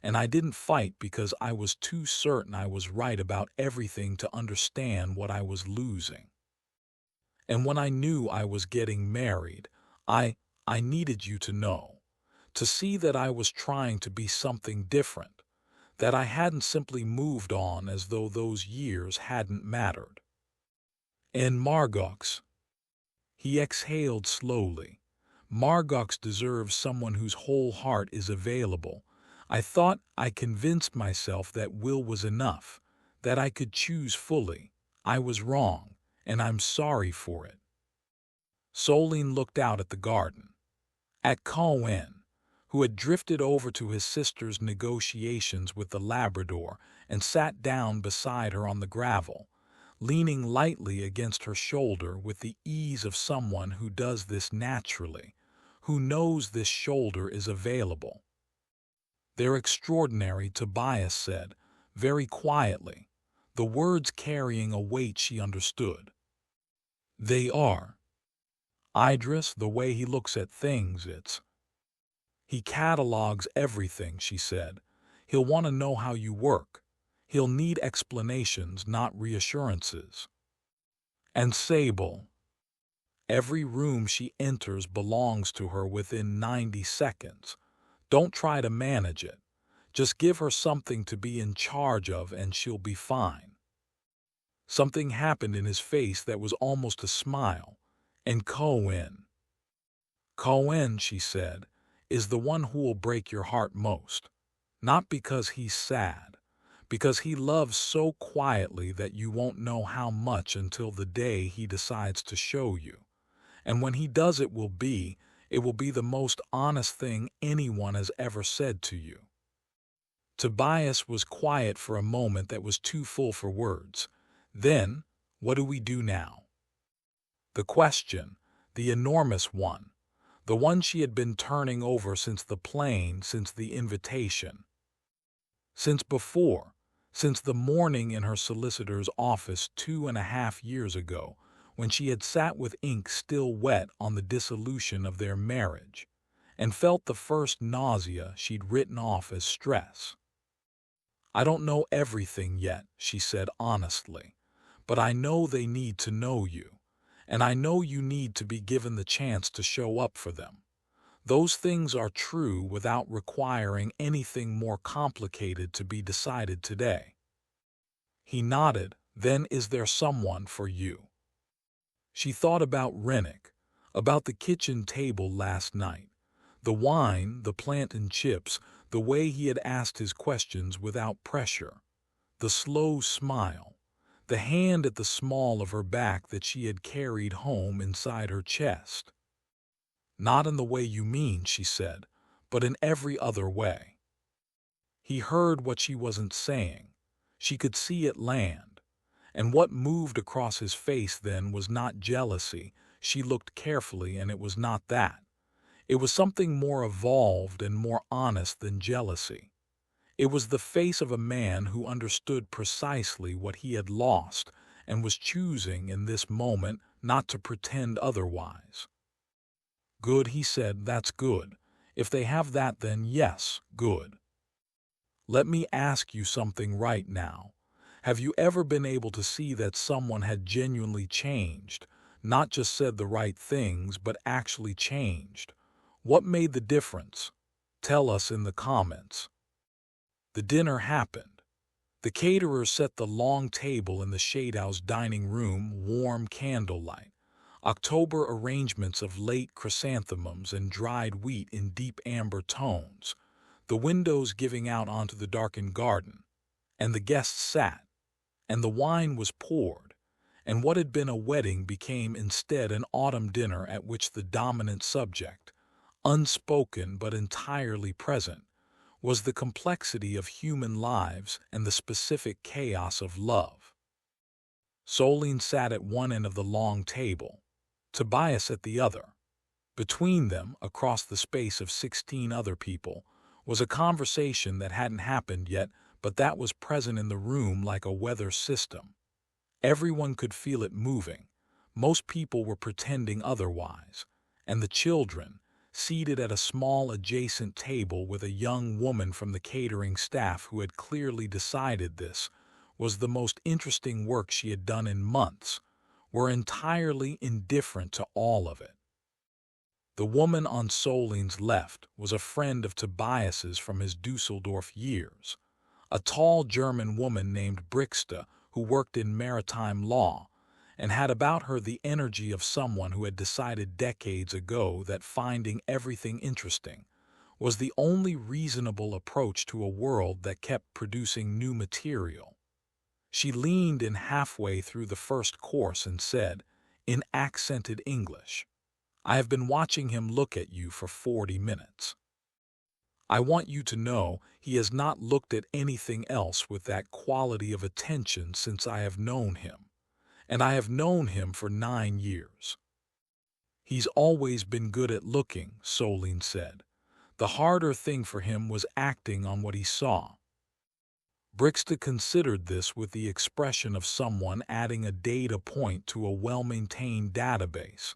And I didn't fight because I was too certain I was right about everything to understand what I was losing. And when I knew I was getting married, I needed you to know, to see that I was trying to be something different, that I hadn't simply moved on as though those years hadn't mattered. And Margox, he exhaled slowly. Margox deserves someone whose whole heart is available. I convinced myself that will was enough, that I could choose fully. I was wrong, and I'm sorry for it. Solène looked out at the garden, at Cohen, who had drifted over to his sister's negotiations with the Labrador and sat down beside her on the gravel, leaning lightly against her shoulder with the ease of someone who does this naturally, who knows this shoulder is available. "They're extraordinary," Tobias said, very quietly, the words carrying a weight she understood. "They are. Idris, the way he looks at things, it's—" "He catalogs everything," she said. "He'll want to know how you work. He'll need explanations, not reassurances. And Sable. Every room she enters belongs to her within 90 seconds. Don't try to manage it. Just give her something to be in charge of and she'll be fine." Something happened in his face that was almost a smile. "And Cohen." "Cohen," she said, "is the one who will break your heart most. Not because he's sad, because he loves so quietly that you won't know how much until the day he decides to show you. And when he does, it will be the most honest thing anyone has ever said to you." Tobias was quiet for a moment that was too full for words. Then, "What do we do now?" The question, the enormous one, the one she had been turning over since the plane, since the invitation. Since the morning in her solicitor's office 2.5 years ago, when she had sat with ink still wet on the dissolution of their marriage, and felt the first nausea she'd written off as stress. "I don't know everything yet," she said honestly, "but I know they need to know you, and I know you need to be given the chance to show up for them. Those things are true without requiring anything more complicated to be decided today." He nodded. "Then is there someone for you?" She thought about Rennick, about the kitchen table last night, the wine, the plant and chips, the way he had asked his questions without pressure, the slow smile, the hand at the small of her back that she had carried home inside her chest. "Not in the way you mean," she said, "but in every other way." He heard what she wasn't saying. She could see it land. And what moved across his face then was not jealousy. She looked carefully, and it was not that. It was something more evolved and more honest than jealousy. It was the face of a man who understood precisely what he had lost and was choosing in this moment not to pretend otherwise. "Good," he said, "that's good. If they have that, then yes, good. Let me ask you something right now. Have you ever been able to see that someone had genuinely changed, not just said the right things, but actually changed? What made the difference? Tell us in the comments." The dinner happened. The caterer set the long table in the Shadehouse dining room, warm candlelight, October arrangements of late chrysanthemums and dried wheat in deep amber tones, the windows giving out onto the darkened garden, and the guests sat, and the wine was poured, and what had been a wedding became instead an autumn dinner at which the dominant subject, unspoken but entirely present, was the complexity of human lives and the specific chaos of love. Solène sat at one end of the long table, Tobias at the other. Between them, across the space of 16 other people, was a conversation that hadn't happened yet, but that was present in the room like a weather system. Everyone could feel it moving. Most people were pretending otherwise. And the children, seated at a small adjacent table with a young woman from the catering staff who had clearly decided this was the most interesting work she had done in months, were entirely indifferent to all of it. The woman on Solène's left was a friend of Tobias's from his Dusseldorf years, a tall German woman named Brixta who worked in maritime law and had about her the energy of someone who had decided decades ago that finding everything interesting was the only reasonable approach to a world that kept producing new material. She leaned in halfway through the first course and said, in accented English, "I have been watching him look at you for 40 minutes. I want you to know he has not looked at anything else with that quality of attention since I have known him, and I have known him for 9 years. He's always been good at looking, Solène said. The harder thing for him was acting on what he saw. Brixton considered this with the expression of someone adding a data point to a well-maintained database.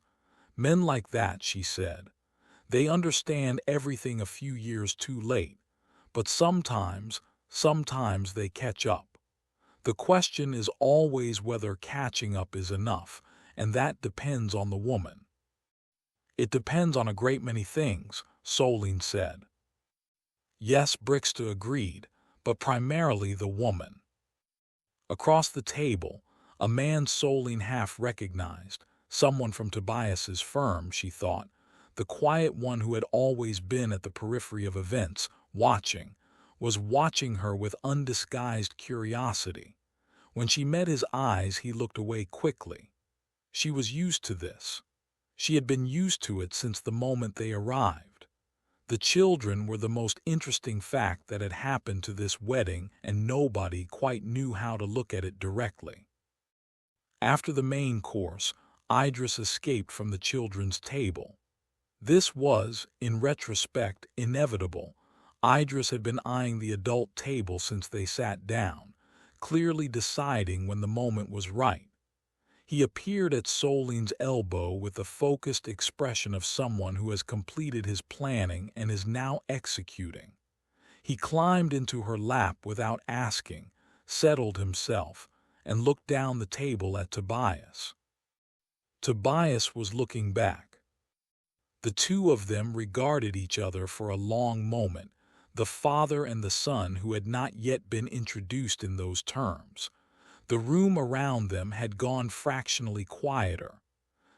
Men like that, she said. They understand everything a few years too late, but sometimes they catch up. The question is always whether catching up is enough, and that depends on the woman. It depends on a great many things, Solène said. Yes, Brixton agreed, but primarily the woman. Across the table, a man Solène half recognized, someone from Tobias's firm, she thought, the quiet one who had always been at the periphery of events, was watching her with undisguised curiosity. When she met his eyes, he looked away quickly. She was used to this. She had been used to it since the moment they arrived. The children were the most interesting fact that had happened to this wedding, and nobody quite knew how to look at it directly. After the main course, Idris escaped from the children's table. This was, in retrospect, inevitable. Idris had been eyeing the adult table since they sat down, clearly deciding when the moment was right. He appeared at Solène's elbow with the focused expression of someone who has completed his planning and is now executing. He climbed into her lap without asking, settled himself, and looked down the table at Tobias. Tobias was looking back. The two of them regarded each other for a long moment, the father and the son who had not yet been introduced in those terms. The room around them had gone fractionally quieter.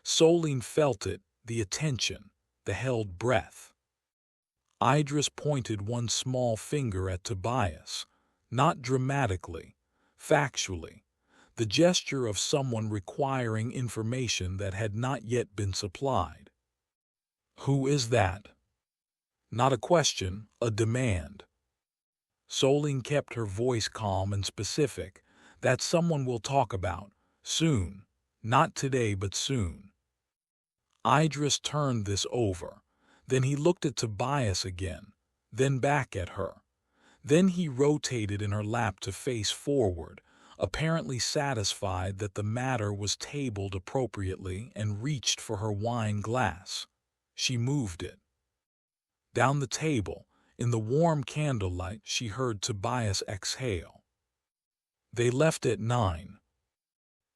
Solène felt it, the attention, the held breath. Idris pointed one small finger at Tobias, not dramatically, factually, the gesture of someone requiring information that had not yet been supplied. Who is that? Not a question, a demand. Solène kept her voice calm and specific. That someone we'll talk about, soon. Not today, but soon. Idris turned this over. Then he looked at Tobias again, then back at her. Then he rotated in her lap to face forward, apparently satisfied that the matter was tabled appropriately, and reached for her wine glass. She moved it. Down the table, in the warm candlelight, she heard Tobias exhale. They left at 9.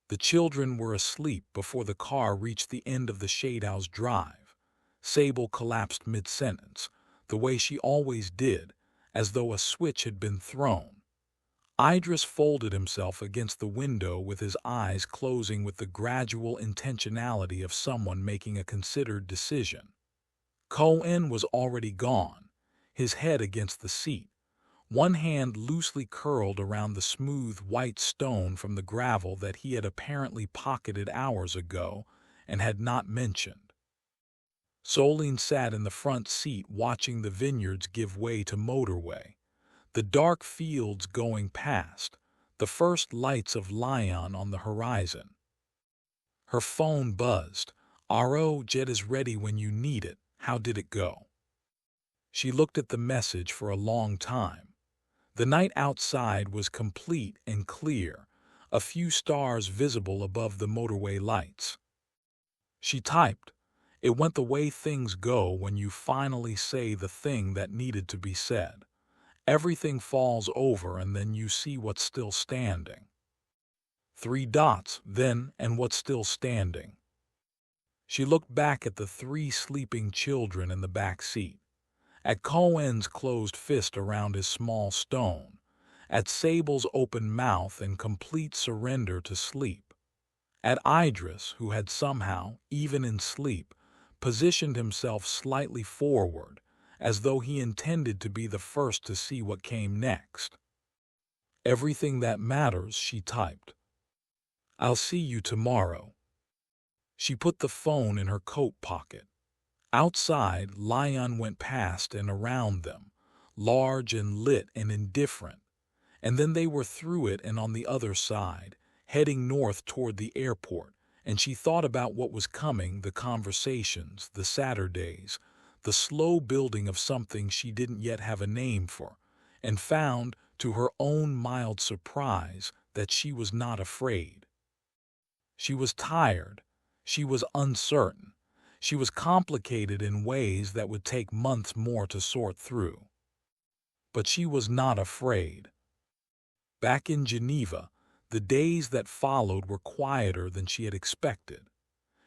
The children were asleep before the car reached the end of the Shadehouse Drive. Sable collapsed mid-sentence, the way she always did, as though a switch had been thrown. Idris folded himself against the window with his eyes closing with the gradual intentionality of someone making a considered decision. Cohen was already gone, his head against the seat, one hand loosely curled around the smooth white stone from the gravel that he had apparently pocketed hours ago and had not mentioned. Solène sat in the front seat watching the vineyards give way to motorway, the dark fields going past, the first lights of Lyon on the horizon. Her phone buzzed. "RO jet is ready when you need it. How did it go?" She looked at the message for a long time. The night outside was complete and clear, a few stars visible above the motorway lights. She typed, "It went the way things go when you finally say the thing that needed to be said. Everything falls over and then you see what's still standing." 3 dots, then, and what's still standing. She looked back at the 3 sleeping children in the back seat, at Cohen's closed fist around his small stone, at Sable's open mouth and complete surrender to sleep, at Idris, who had somehow, even in sleep, positioned himself slightly forward, as though he intended to be the first to see what came next. "Everything that matters," she typed. "I'll see you tomorrow." She put the phone in her coat pocket. Outside, Lyon went past and around them, large and lit and indifferent. And then they were through it and on the other side, heading north toward the airport, and she thought about what was coming, the conversations, the Saturdays, the slow building of something she didn't yet have a name for, and found, to her own mild surprise, that she was not afraid. She was tired. She was uncertain. She was complicated in ways that would take months more to sort through. But she was not afraid. Back in Geneva, the days that followed were quieter than she had expected.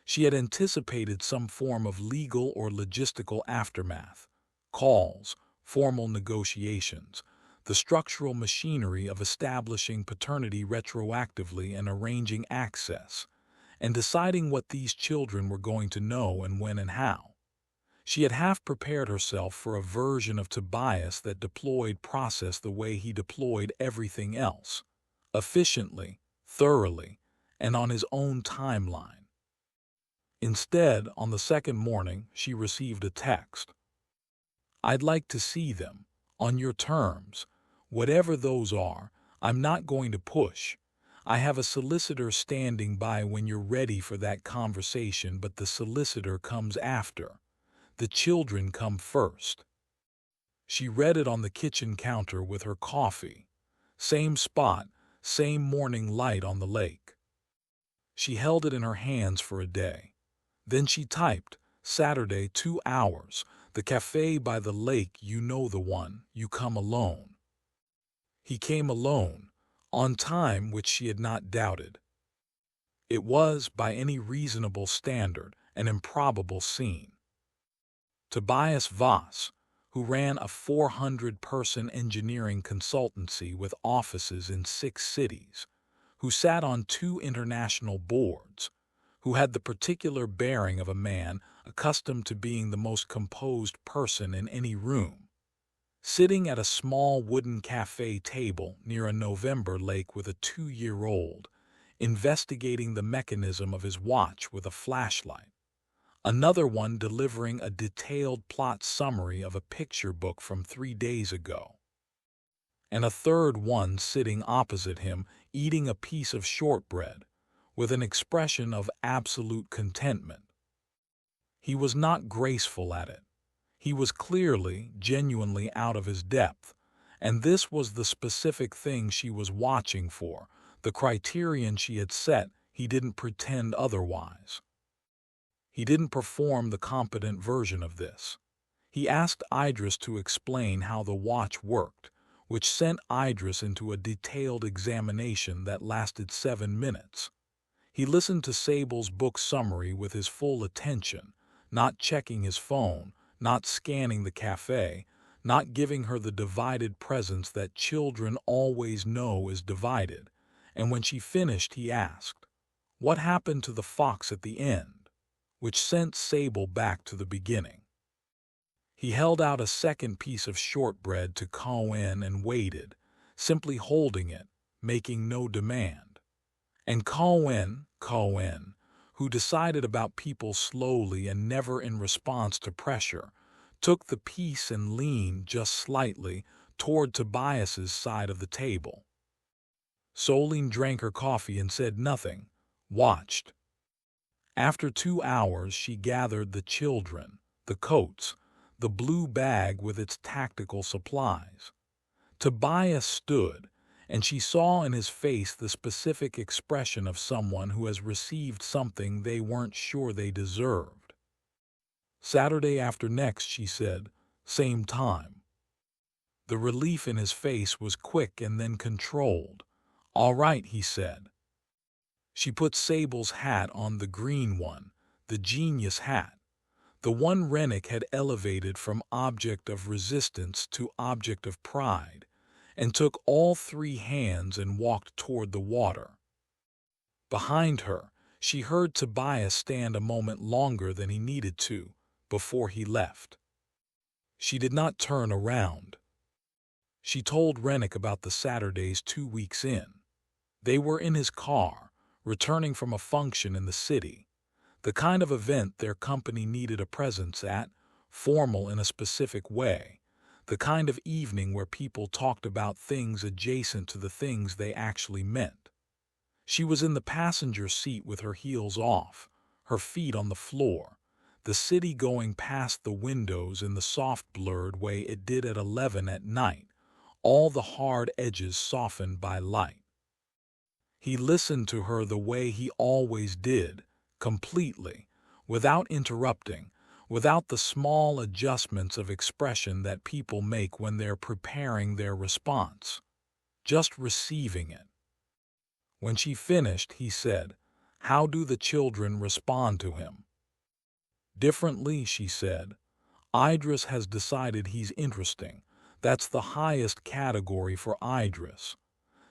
She had anticipated some form of legal or logistical aftermath, calls, formal negotiations, the structural machinery of establishing paternity retroactively and arranging access, and deciding what these children were going to know and when and how. She had half prepared herself for a version of Tobias that deployed process the way he deployed everything else, efficiently, thoroughly, and on his own timeline. Instead, on the second morning, she received a text. "I'd like to see them, on your terms. Whatever those are, I'm not going to push. I have a solicitor standing by when you're ready for that conversation, but the solicitor comes after. The children come first." She read it on the kitchen counter with her coffee. Same spot, same morning light on the lake. She held it in her hands for a day. Then she typed, "Saturday, 2 hours, the cafe by the lake, you know the one, you come alone." He came alone, on time, which she had not doubted. It was, by any reasonable standard, an improbable scene. Tobias Voss, who ran a 400-person engineering consultancy with offices in 6 cities, who sat on 2 international boards, who had the particular bearing of a man accustomed to being the most composed person in any room, sitting at a small wooden cafe table near a November lake with a 2-year-old, investigating the mechanism of his watch with a flashlight. Another one delivering a detailed plot summary of a picture book from 3 days ago. And a third one sitting opposite him, eating a piece of shortbread, with an expression of absolute contentment. He was not graceful at it. He was clearly, genuinely out of his depth, and this was the specific thing she was watching for, the criterion she had set. He didn't pretend otherwise. He didn't perform the competent version of this. He asked Idris to explain how the watch worked, which sent Idris into a detailed examination that lasted 7 minutes. He listened to Sable's book summary with his full attention, not checking his phone, not scanning the cafe, not giving her the divided presence that children always know is divided. And when she finished, he asked, "What happened to the fox at the end?" which sent Sable back to the beginning. He held out a second piece of shortbread to Cohen and waited, simply holding it, making no demand. And Cohen, who decided about people slowly and never in response to pressure, took the piece and leaned just slightly toward Tobias's side of the table. Solène drank her coffee and said nothing, watched. After 2 hours, she gathered the children, the coats, the blue bag with its tactical supplies. Tobias stood, and she saw in his face the specific expression of someone who has received something they weren't sure they deserved. "Saturday after next," she said, "same time." The relief in his face was quick and then controlled. "All right," he said. She put Sable's hat on, the green one, the genius hat, the one Rennick had elevated from object of resistance to object of pride, and took all 3 hands and walked toward the water. Behind her, she heard Tobias stand a moment longer than he needed to before he left. She did not turn around. She told Rennick about the Saturdays 2 weeks in. They were in his car, returning from a function in the city, the kind of event their company needed a presence at, formal in a specific way, The kind of evening where people talked about things adjacent to the things they actually meant. She was in the passenger seat with her heels off, her feet on the floor, the city going past the windows in the soft blurred way it did at 11 at night, all the hard edges softened by light. He listened to her the way he always did, completely, without interrupting, without the small adjustments of expression that people make when they're preparing their response, just receiving it. When she finished, he said, "How do the children respond to him?" "Differently," she said. "Idris has decided he's interesting. That's the highest category for Idris.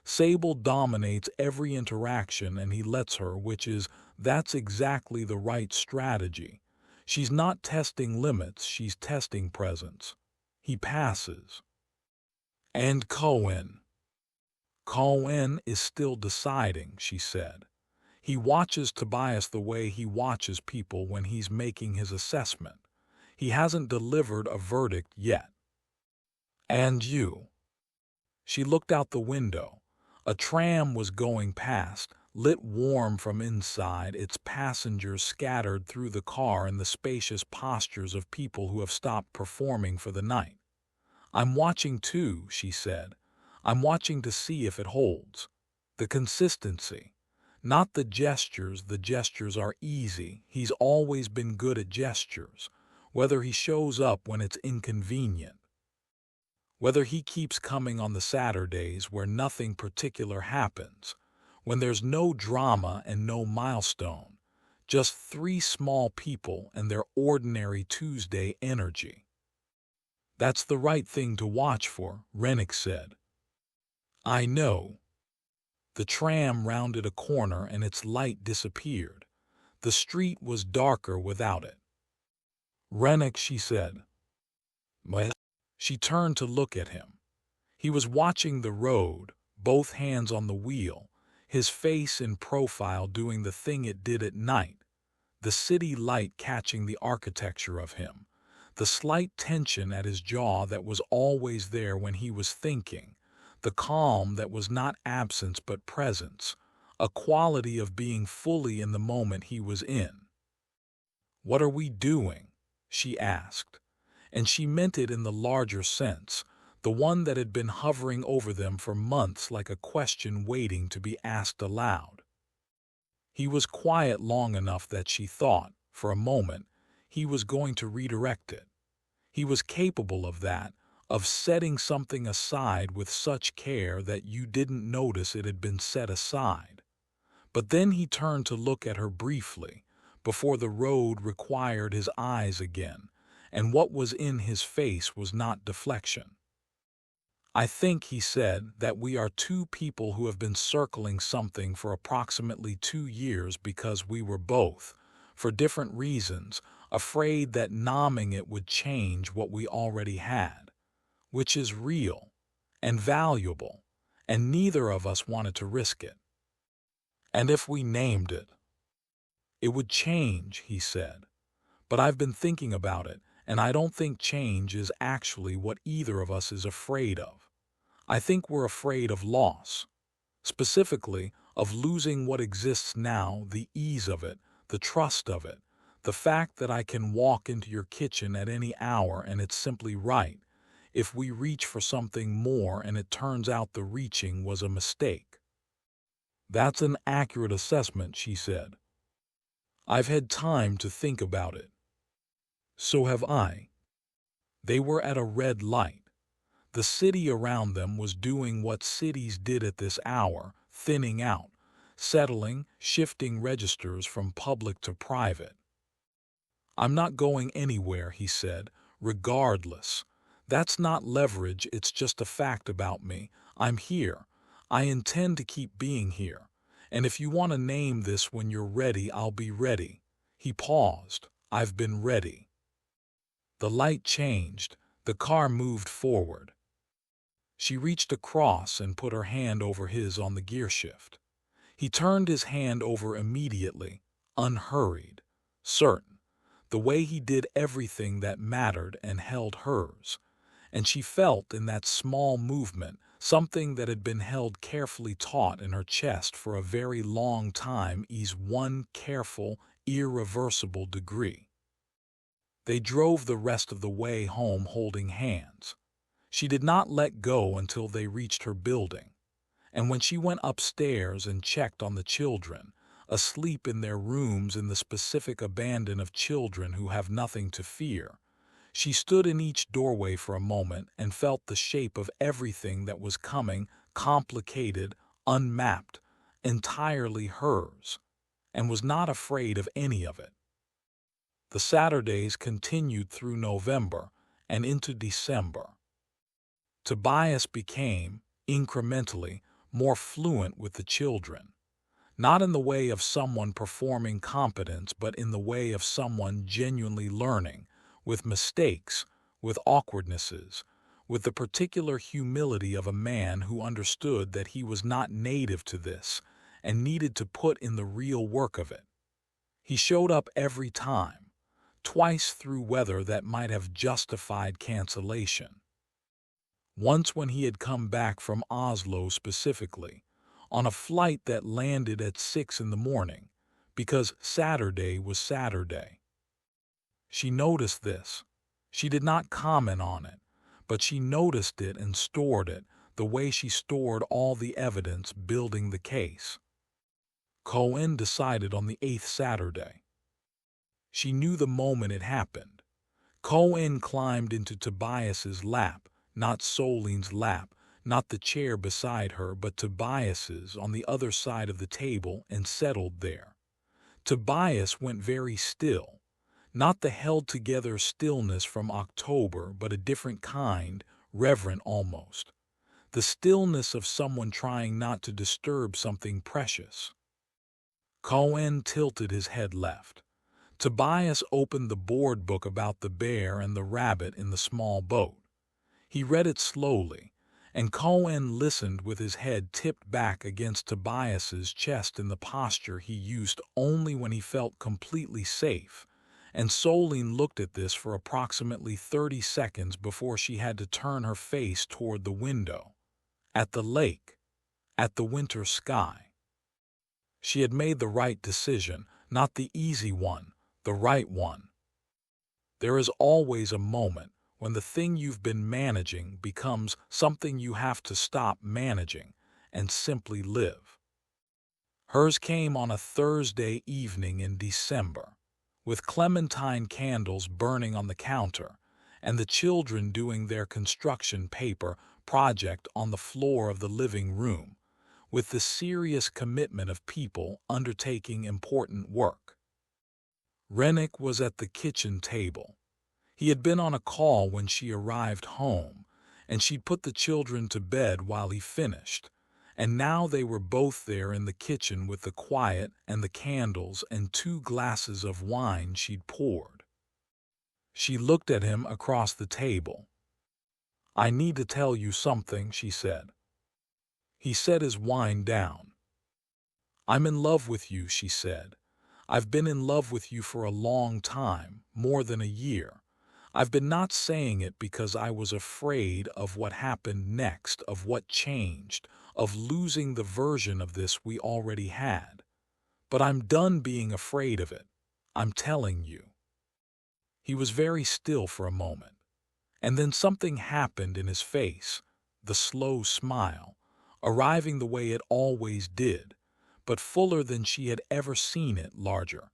Sable dominates every interaction and he lets her, that's exactly the right strategy. She's not testing limits, she's testing presence. He passes." "And Cohen?" "Cohen is still deciding," she said. "He watches Tobias the way he watches people when he's making his assessment. He hasn't delivered a verdict yet." "And you?" She looked out the window. A tram was going past, lit warm from inside, its passengers scattered through the car in the spacious postures of people who have stopped performing for the night. "I'm watching too," she said. "I'm watching to see if it holds. The consistency. Not the gestures are easy. He's always been good at gestures. Whether he shows up when it's inconvenient. Whether he keeps coming on the Saturdays where nothing particular happens, when there's no drama and no milestone, just three small people and their ordinary Tuesday energy." "That's the right thing to watch for," Rennick said. "I know." The tram rounded a corner and its light disappeared. The street was darker without it. "Rennick," she said. "What?" She turned to look at him. He was watching the road, both hands on the wheel, his face in profile doing the thing it did at night, the city light catching the architecture of him, the slight tension at his jaw that was always there when he was thinking, the calm that was not absence but presence, a quality of being fully in the moment he was in. "What are we doing?" she asked. And she meant it in the larger sense, the one that had been hovering over them for months like a question waiting to be asked aloud. He was quiet long enough that she thought, for a moment, he was going to redirect it. He was capable of that, of setting something aside with such care that you didn't notice it had been set aside. But then he turned to look at her briefly, before the road required his eyes again, and what was in his face was not deflection. "I think," he said, "that we are two people who have been circling something for approximately 2 years because we were both, for different reasons, afraid that nomming it would change what we already had, which is real and valuable, and neither of us wanted to risk it. And if we named it, it would change," he said. "But I've been thinking about it, and I don't think change is actually what either of us is afraid of. I think we're afraid of loss. Specifically, of losing what exists now, the ease of it, the trust of it, the fact that I can walk into your kitchen at any hour and it's simply right, if we reach for something more and it turns out the reaching was a mistake." "That's an accurate assessment," she said. "I've had time to think about it." "So have I." They were at a red light. The city around them was doing what cities did at this hour, thinning out, settling, shifting registers from public to private. "I'm not going anywhere," he said, "regardless. That's not leverage, it's just a fact about me. I'm here. I intend to keep being here. And if you want to name this when you're ready, I'll be ready." He paused. "I've been ready." The light changed. The car moved forward. She reached across and put her hand over his on the gearshift. He turned his hand over immediately, unhurried, certain, the way he did everything that mattered, and held hers. and she felt in that small movement something that had been held carefully taut in her chest for a very long time ease one careful, irreversible degree. They drove the rest of the way home holding hands. She did not let go until they reached her building, and when she went upstairs and checked on the children, asleep in their rooms in the specific abandon of children who have nothing to fear, she stood in each doorway for a moment and felt the shape of everything that was coming, complicated, unmapped, entirely hers, and was not afraid of any of it. The Saturdays continued through November and into December. Tobias became, incrementally, more fluent with the children, not in the way of someone performing competence, but in the way of someone genuinely learning, with mistakes, with awkwardnesses, with the particular humility of a man who understood that he was not native to this and needed to put in the real work of it. He showed up every time, twice through weather that might have justified cancellation. Once when he had come back from Oslo specifically, on a flight that landed at 6 in the morning, because Saturday was Saturday. She noticed this. She did not comment on it, but she noticed it and stored it the way she stored all the evidence building the case. Cohen decided on the 8th Saturday. She knew the moment it happened. Cohen climbed into Tobias's lap, not Solene's lap, not the chair beside her, but Tobias's on the other side of the table, and settled there. Tobias went very still, not the held-together stillness from October, but a different kind, reverent almost. The stillness of someone trying not to disturb something precious. Cohen tilted his head left. Tobias opened the board book about the bear and the rabbit in the small boat. He read it slowly, and Cohen listened with his head tipped back against Tobias's chest in the posture he used only when he felt completely safe, and Solène looked at this for approximately 30 seconds before she had to turn her face toward the window, at the lake, at the winter sky. She had made the right decision, not the easy one, the right one. There is always a moment when the thing you've been managing becomes something you have to stop managing and simply live. Hers came on a Thursday evening in December, with clementine candles burning on the counter and the children doing their construction paper project on the floor of the living room, with the serious commitment of people undertaking important work. Rennick was at the kitchen table. He had been on a call when she arrived home, and she'd put the children to bed while he finished, and now they were both there in the kitchen with the quiet and the candles and 2 glasses of wine she'd poured. She looked at him across the table. "I need to tell you something," she said. He set his wine down. "I'm in love with you," she said. "I've been in love with you for a long time, more than a year. I've been not saying it because I was afraid of what happened next, of what changed, of losing the version of this we already had. But I'm done being afraid of it. I'm telling you." He was very still for a moment, and then something happened in his face, the slow smile, arriving the way it always did, but fuller than she had ever seen it, larger,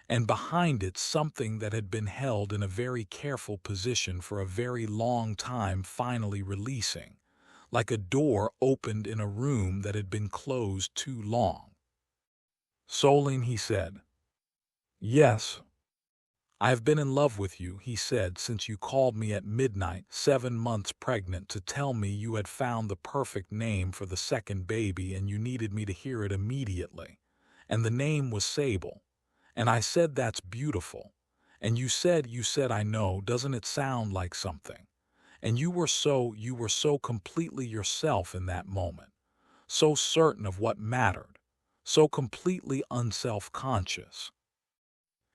and behind it something that had been held in a very careful position for a very long time finally releasing, like a door opened in a room that had been closed too long. "Solène," he said. "Yes. I have been in love with you," he said, "since you called me at midnight, 7 months pregnant, to tell me you had found the perfect name for the second baby and you needed me to hear it immediately. And the name was Sable. And I said, that's beautiful. And you said, I know, doesn't it sound like something? And you were so completely yourself in that moment, so certain of what mattered, so completely unself-conscious.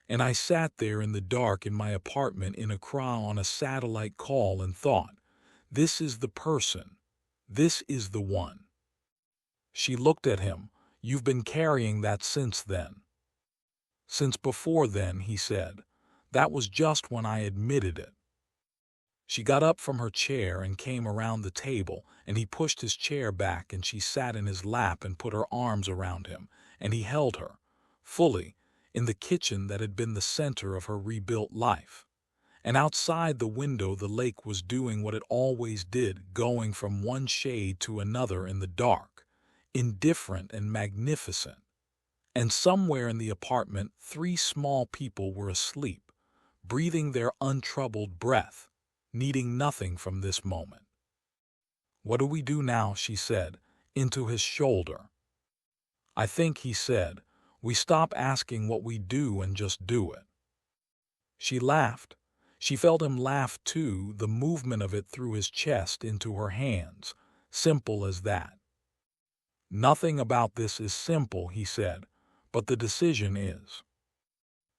And I sat there in the dark in my apartment in Accra on a satellite call and thought, This is the person. This is the one. She looked at him. You've been carrying that since then. Since before then, he said. That was just when I admitted it. She got up from her chair and came around the table, and he pushed his chair back and she sat in his lap and put her arms around him, and he held her, fully, in the kitchen that had been the center of her rebuilt life. And outside the window the lake was doing what it always did, going from one shade to another in the dark, indifferent and magnificent. And somewhere in the apartment 3 small people were asleep, breathing their untroubled breath, needing nothing from this moment. What do we do now? She said, into his shoulder. I think, he said, we stop asking what we do and just do it. She laughed. She felt him laugh too, the movement of it through his chest into her hands, simple as that. Nothing about this is simple, he said, but the decision is.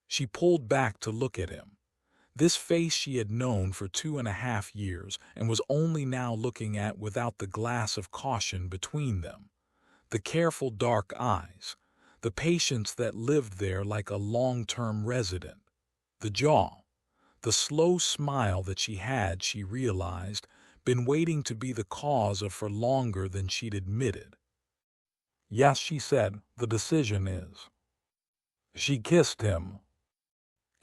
She pulled back to look at him. This face she had known for 2.5 years and was only now looking at without the glass of caution between them. The careful dark eyes, the patience that lived there like a long-term resident, the jaw, the slow smile that she had, she realized, been waiting to be the cause of for longer than she'd admitted. Yes, she said, the decision is. She kissed him.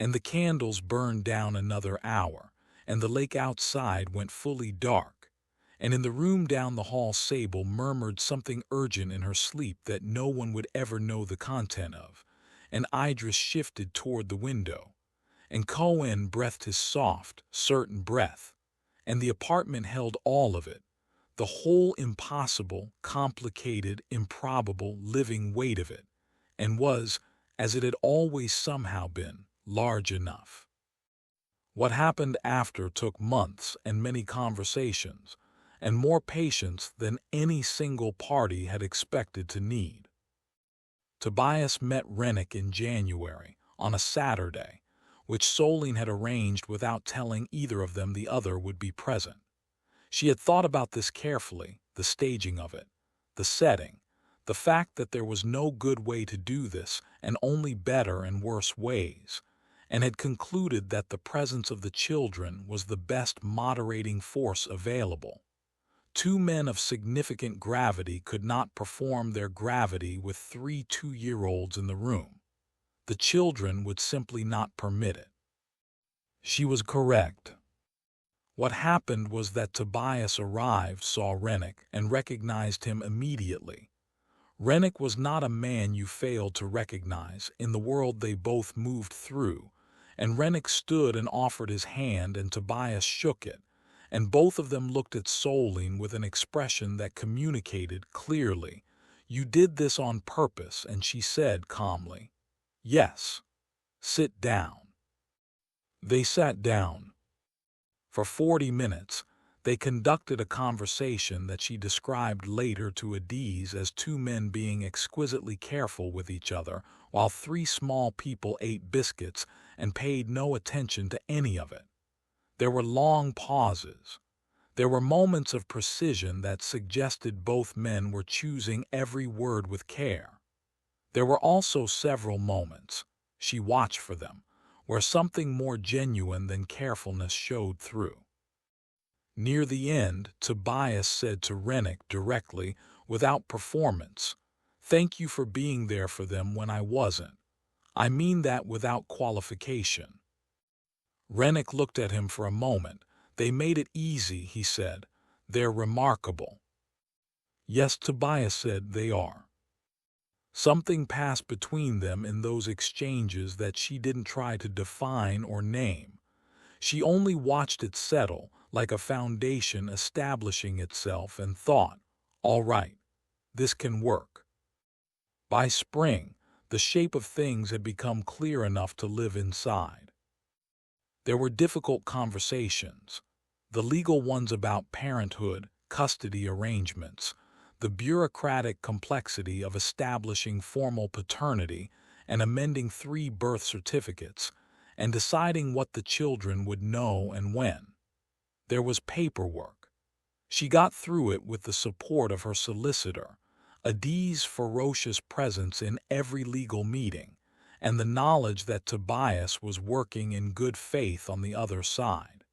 And the candles burned down another hour, and the lake outside went fully dark, and in the room down the hall Sable murmured something urgent in her sleep that no one would ever know the content of, and Idris shifted toward the window, and Cohen breathed his soft, certain breath, and the apartment held all of it, the whole impossible, complicated, improbable, living weight of it, and was, as it had always somehow been, large enough. What happened after took months and many conversations, and more patience than any single party had expected to need. Tobias met Rennick in January, on a Saturday, which Solène had arranged without telling either of them the other would be present. She had thought about this carefully, the staging of it, the setting, the fact that there was no good way to do this and only better and worse ways, and had concluded that the presence of the children was the best moderating force available. 2 men of significant gravity could not perform their gravity with 3 2-year-olds in the room. The children would simply not permit it. She was correct. What happened was that Tobias arrived, saw Rennick, and recognized him immediately. Rennick was not a man you failed to recognize in the world they both moved through, and Rennick stood and offered his hand, and Tobias shook it, and both of them looked at Solène with an expression that communicated clearly, "You did this on purpose," and she said calmly, "Yes. Sit down." They sat down. For 40 minutes, they conducted a conversation that she described later to Adiz as 2 men being exquisitely careful with each other, while 3 small people ate biscuits and paid no attention to any of it. There were long pauses. There were moments of precision that suggested both men were choosing every word with care. There were also several moments, she watched for them, where something more genuine than carefulness showed through. Near the end, Tobias said to Rennick directly, without performance, "Thank you for being there for them when I wasn't. I mean that without qualification." Rennick looked at him for a moment. "They made it easy," he said. "They're remarkable." "Yes," Tobias said, "they are." Something passed between them in those exchanges that she didn't try to define or name. She only watched it settle, like a foundation establishing itself, and thought, "All right, this can work." By spring, the shape of things had become clear enough to live inside. There were difficult conversations, the legal ones about parenthood, custody arrangements, the bureaucratic complexity of establishing formal paternity and amending 3 birth certificates, and deciding what the children would know and when. There was paperwork, She got through it with the support of her solicitor, Adie's ferocious presence in every legal meeting, and the knowledge that Tobias was working in good faith on the other side.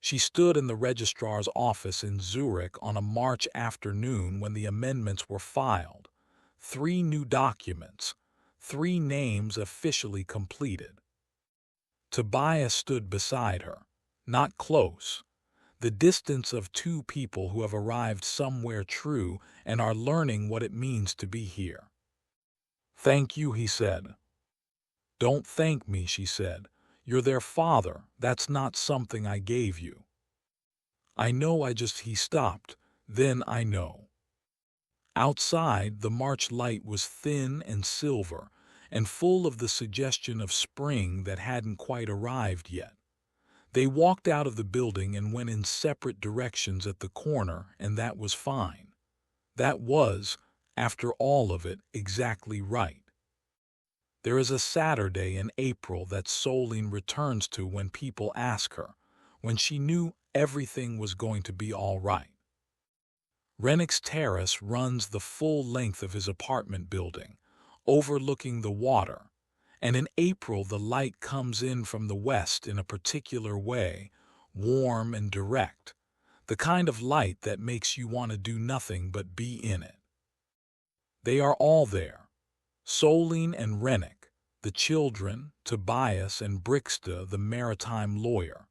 She stood in the registrar's office in Zurich on a March afternoon when the amendments were filed. 3 new documents, 3 names officially completed. Tobias stood beside her, not close, the distance of 2 people who have arrived somewhere true and are learning what it means to be here. "Thank you," he said. "Don't thank me," she said. "You're their father. That's not something I gave you." "I know, he stopped. "Then I know." Outside, the March light was thin and silver, and full of the suggestion of spring that hadn't quite arrived yet. They walked out of the building and went in separate directions at the corner, and that was fine. That was, after all of it, exactly right. There is a Saturday in April that Solène returns to when people ask her, when she knew everything was going to be all right. Rennick's terrace runs the full length of his apartment building, overlooking the water, and in April the light comes in from the west in a particular way, warm and direct, the kind of light that makes you want to do nothing but be in it. They are all there, Solène and Rennick, the children, Tobias and Brixta, the maritime lawyer,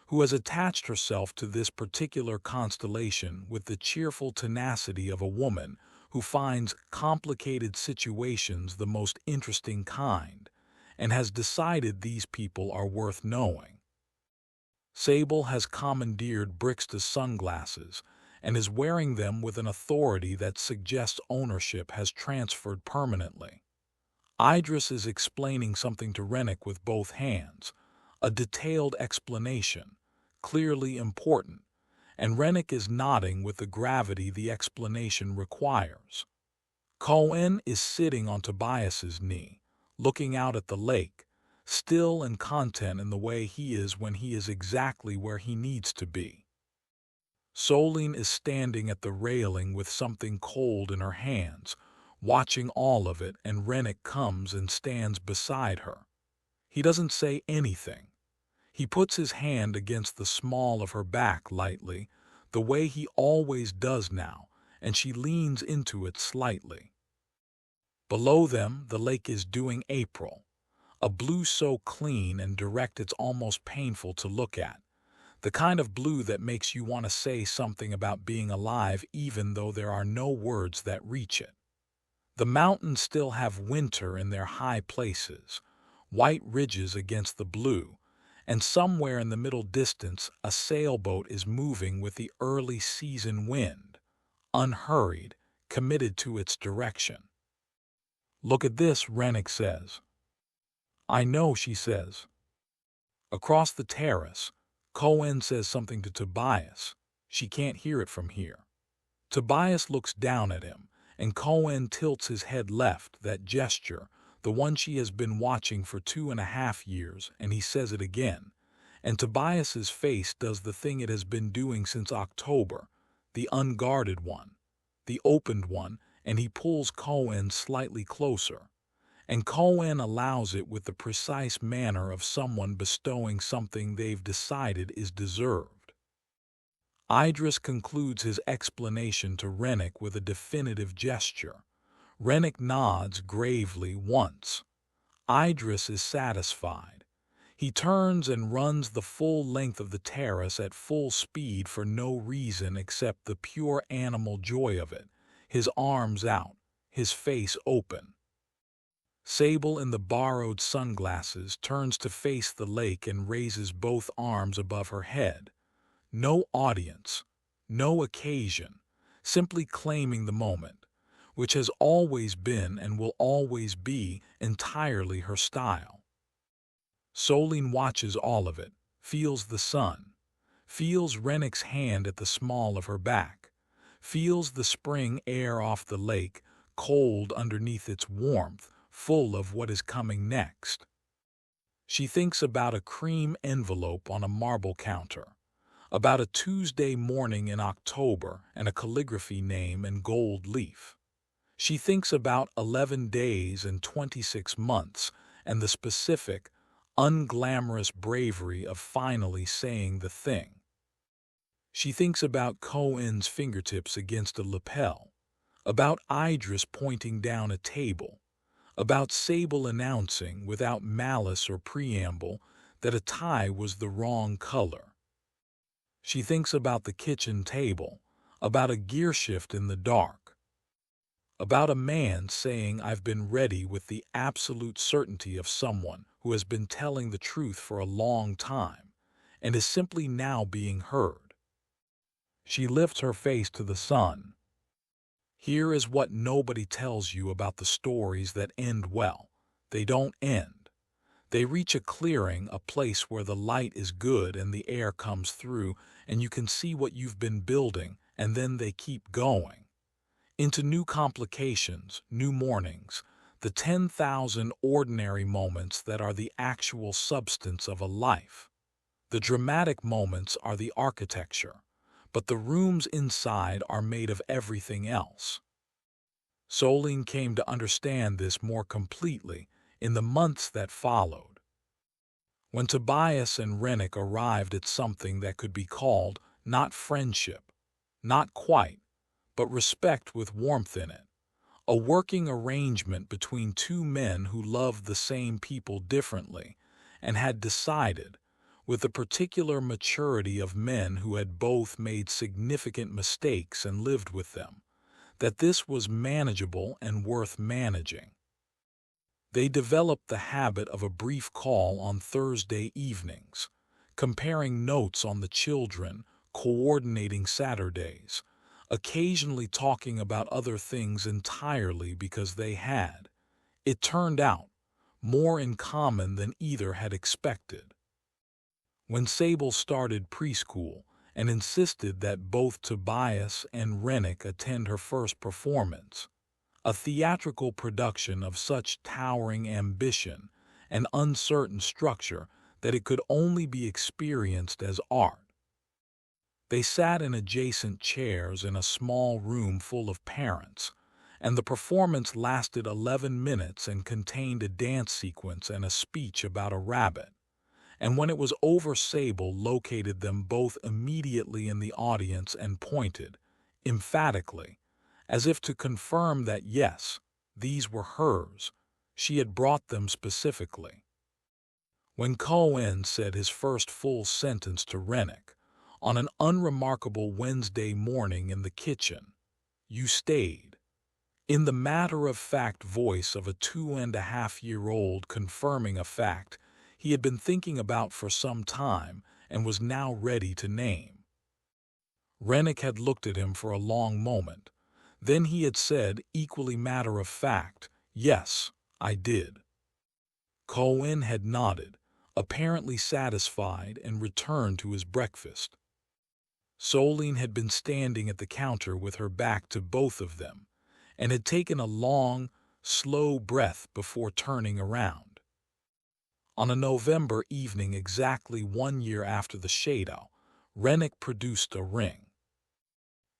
who has attached herself to this particular constellation with the cheerful tenacity of a woman who finds complicated situations the most interesting kind, and has decided these people are worth knowing. Sable has commandeered Brixta's sunglasses and is wearing them with an authority that suggests ownership has transferred permanently. Idris is explaining something to Rennick with both hands, a detailed explanation, clearly important, and Rennick is nodding with the gravity the explanation requires. Cohen is sitting on Tobias's knee, looking out at the lake, still and content in the way he is when he is exactly where he needs to be. Solène is standing at the railing with something cold in her hands, watching all of it, and Rennick comes and stands beside her. He doesn't say anything. He puts his hand against the small of her back lightly, the way he always does now, and she leans into it slightly. Below them, the lake is doing April, a blue so clean and direct it's almost painful to look at, the kind of blue that makes you want to say something about being alive even though there are no words that reach it. The mountains still have winter in their high places, white ridges against the blue, and somewhere in the middle distance a sailboat is moving with the early season wind, unhurried, committed to its direction. "Look at this," Rennick says. "I know," she says. Across the terrace, Cohen says something to Tobias. She can't hear it from here. Tobias looks down at him, and Cohen tilts his head left, that gesture, the one she has been watching for 2.5 years, and he says it again. And Tobias's face does the thing it has been doing since October, the unguarded one, the opened one, and he pulls Cohen slightly closer. And Cohen allows it with the precise manner of someone bestowing something they've decided is deserved. Idris concludes his explanation to Rennick with a definitive gesture. Rennick nods gravely once. Idris is satisfied. He turns and runs the full length of the terrace at full speed for no reason except the pure animal joy of it, his arms out, his face open. Sable in the borrowed sunglasses turns to face the lake and raises both arms above her head. No audience, no occasion, simply claiming the moment, which has always been and will always be entirely her style. Solène watches all of it, feels the sun, feels Rennick's hand at the small of her back, feels the spring air off the lake, cold underneath its warmth, full of what is coming next. She thinks about a cream envelope on a marble counter, about a Tuesday morning in October and a calligraphy name and gold leaf. She thinks about 11 days and 26 months and the specific, unglamorous bravery of finally saying the thing. She thinks about Cohen's fingertips against a lapel, about Idris pointing down a table, about Sable announcing, without malice or preamble, that a tie was the wrong color. She thinks about the kitchen table, about a gear shift in the dark, about a man saying, "I've been ready," with the absolute certainty of someone who has been telling the truth for a long time and is simply now being heard. She lifts her face to the sun. Here is what nobody tells you about the stories that end well. They don't end. They reach a clearing, a place where the light is good and the air comes through and you can see what you've been building, and then they keep going. Into new complications, new mornings, the 10,000 ordinary moments that are the actual substance of a life. The dramatic moments are the architecture, but the rooms inside are made of everything else. Solène came to understand this more completely in the months that followed. When Tobias and Rennick arrived at something that could be called not friendship, not quite, but respect with warmth in it, a working arrangement between two men who loved the same people differently and had decided, with the particular maturity of men who had both made significant mistakes and lived with them, that this was manageable and worth managing. They developed the habit of a brief call on Thursday evenings, comparing notes on the children, coordinating Saturdays, occasionally talking about other things entirely because they had, it turned out, more in common than either had expected. When Sable started preschool and insisted that both Tobias and Rennick attend her first performance, a theatrical production of such towering ambition and uncertain structure that it could only be experienced as art, they sat in adjacent chairs in a small room full of parents, and the performance lasted 11 minutes and contained a dance sequence and a speech about a rabbit. And when it was over, Sable located them both immediately in the audience and pointed, emphatically, as if to confirm that yes, these were hers, she had brought them specifically. When Cohen said his first full sentence to Rennick, on an unremarkable Wednesday morning in the kitchen, "You stayed," in the matter-of-fact voice of a 2.5-year-old confirming a fact he had been thinking about for some time and was now ready to name. Rennick had looked at him for a long moment. Then he had said, equally matter-of-fact, "Yes, I did." Cohen had nodded, apparently satisfied, and returned to his breakfast. Solène had been standing at the counter with her back to both of them, and had taken a long, slow breath before turning around. On a November evening exactly 1 year after the château, Rennick produced a ring.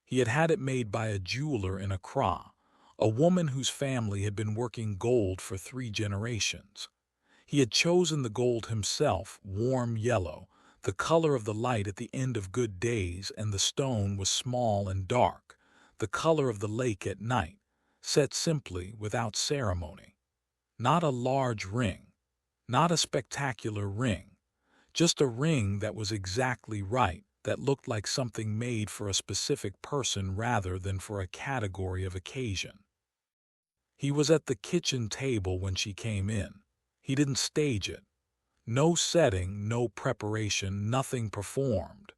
He had had it made by a jeweler in Accra, a woman whose family had been working gold for 3 generations. He had chosen the gold himself, warm yellow, the color of the light at the end of good days, and the stone was small and dark, the color of the lake at night, set simply, without ceremony. Not a large ring, not a spectacular ring, just a ring that was exactly right, that looked like something made for a specific person rather than for a category of occasion. He was at the kitchen table when she came in. He didn't stage it. No setting, no preparation, nothing performed.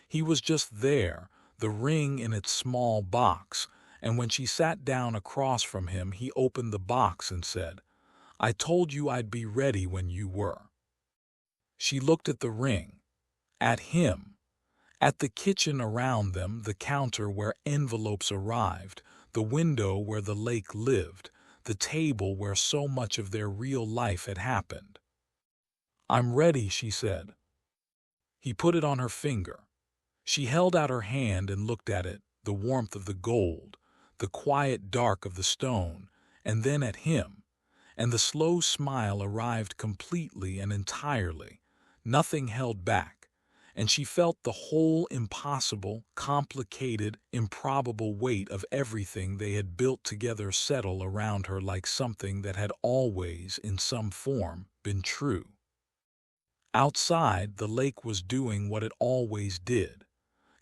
He was just there, the ring in its small box, and when she sat down across from him, he opened the box and said, "I told you I'd be ready when you were." She looked at the ring, at him, at the kitchen around them, the counter where envelopes arrived, the window where the lake lived, the table where so much of their real life had happened. "I'm ready," she said. He put it on her finger. She held out her hand and looked at it, the warmth of the gold, the quiet dark of the stone, and then at him, and the slow smile arrived completely and entirely, nothing held back, and she felt the whole impossible, complicated, improbable weight of everything they had built together settle around her like something that had always, in some form, been true. Outside, the lake was doing what it always did,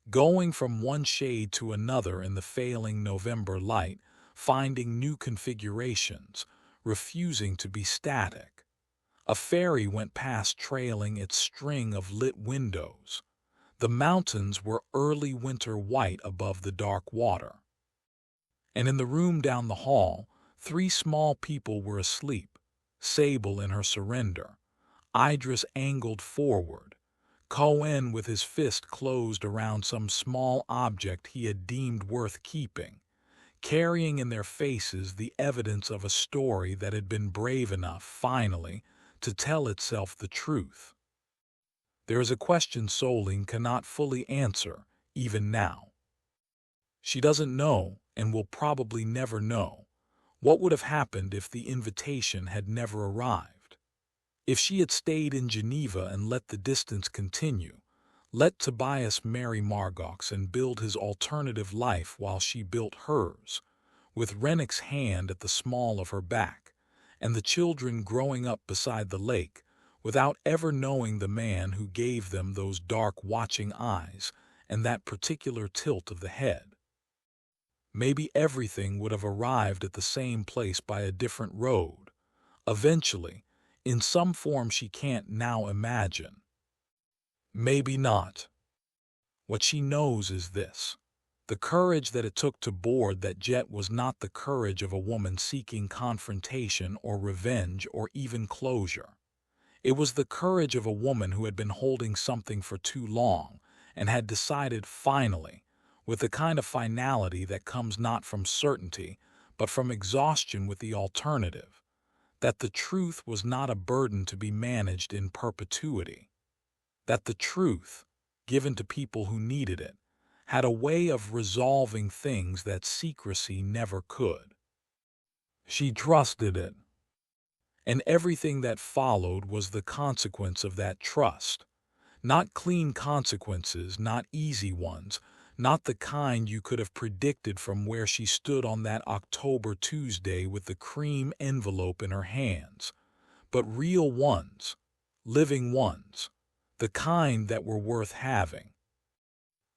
going from one shade to another in the failing November light, finding new configurations, refusing to be static. A ferry went past trailing its string of lit windows. The mountains were early winter white above the dark water. And in the room down the hall, 3 small people were asleep, Sable in her surrender, Idris angled forward, Cohen with his fist closed around some small object he had deemed worth keeping, carrying in their faces the evidence of a story that had been brave enough, finally, to tell itself the truth. There is a question Solène cannot fully answer, even now. She doesn't know, and will probably never know, what would have happened if the invitation had never arrived. If she had stayed in Geneva and let the distance continue, let Tobias marry Margox and build his alternative life while she built hers, with Rennick's hand at the small of her back, and the children growing up beside the lake, without ever knowing the man who gave them those dark watching eyes and that particular tilt of the head. Maybe everything would have arrived at the same place by a different road, eventually, in some form she can't now imagine. Maybe not. What she knows is this. The courage that it took to board that jet was not the courage of a woman seeking confrontation or revenge or even closure. It was the courage of a woman who had been holding something for too long and had decided finally, with the kind of finality that comes not from certainty but from exhaustion with the alternative, that the truth was not a burden to be managed in perpetuity, that the truth, given to people who needed it, had a way of resolving things that secrecy never could. She trusted it. And everything that followed was the consequence of that trust. Not clean consequences, not easy ones, not the kind you could have predicted from where she stood on that October Tuesday with the cream envelope in her hands, but real ones, living ones, the kind that were worth having.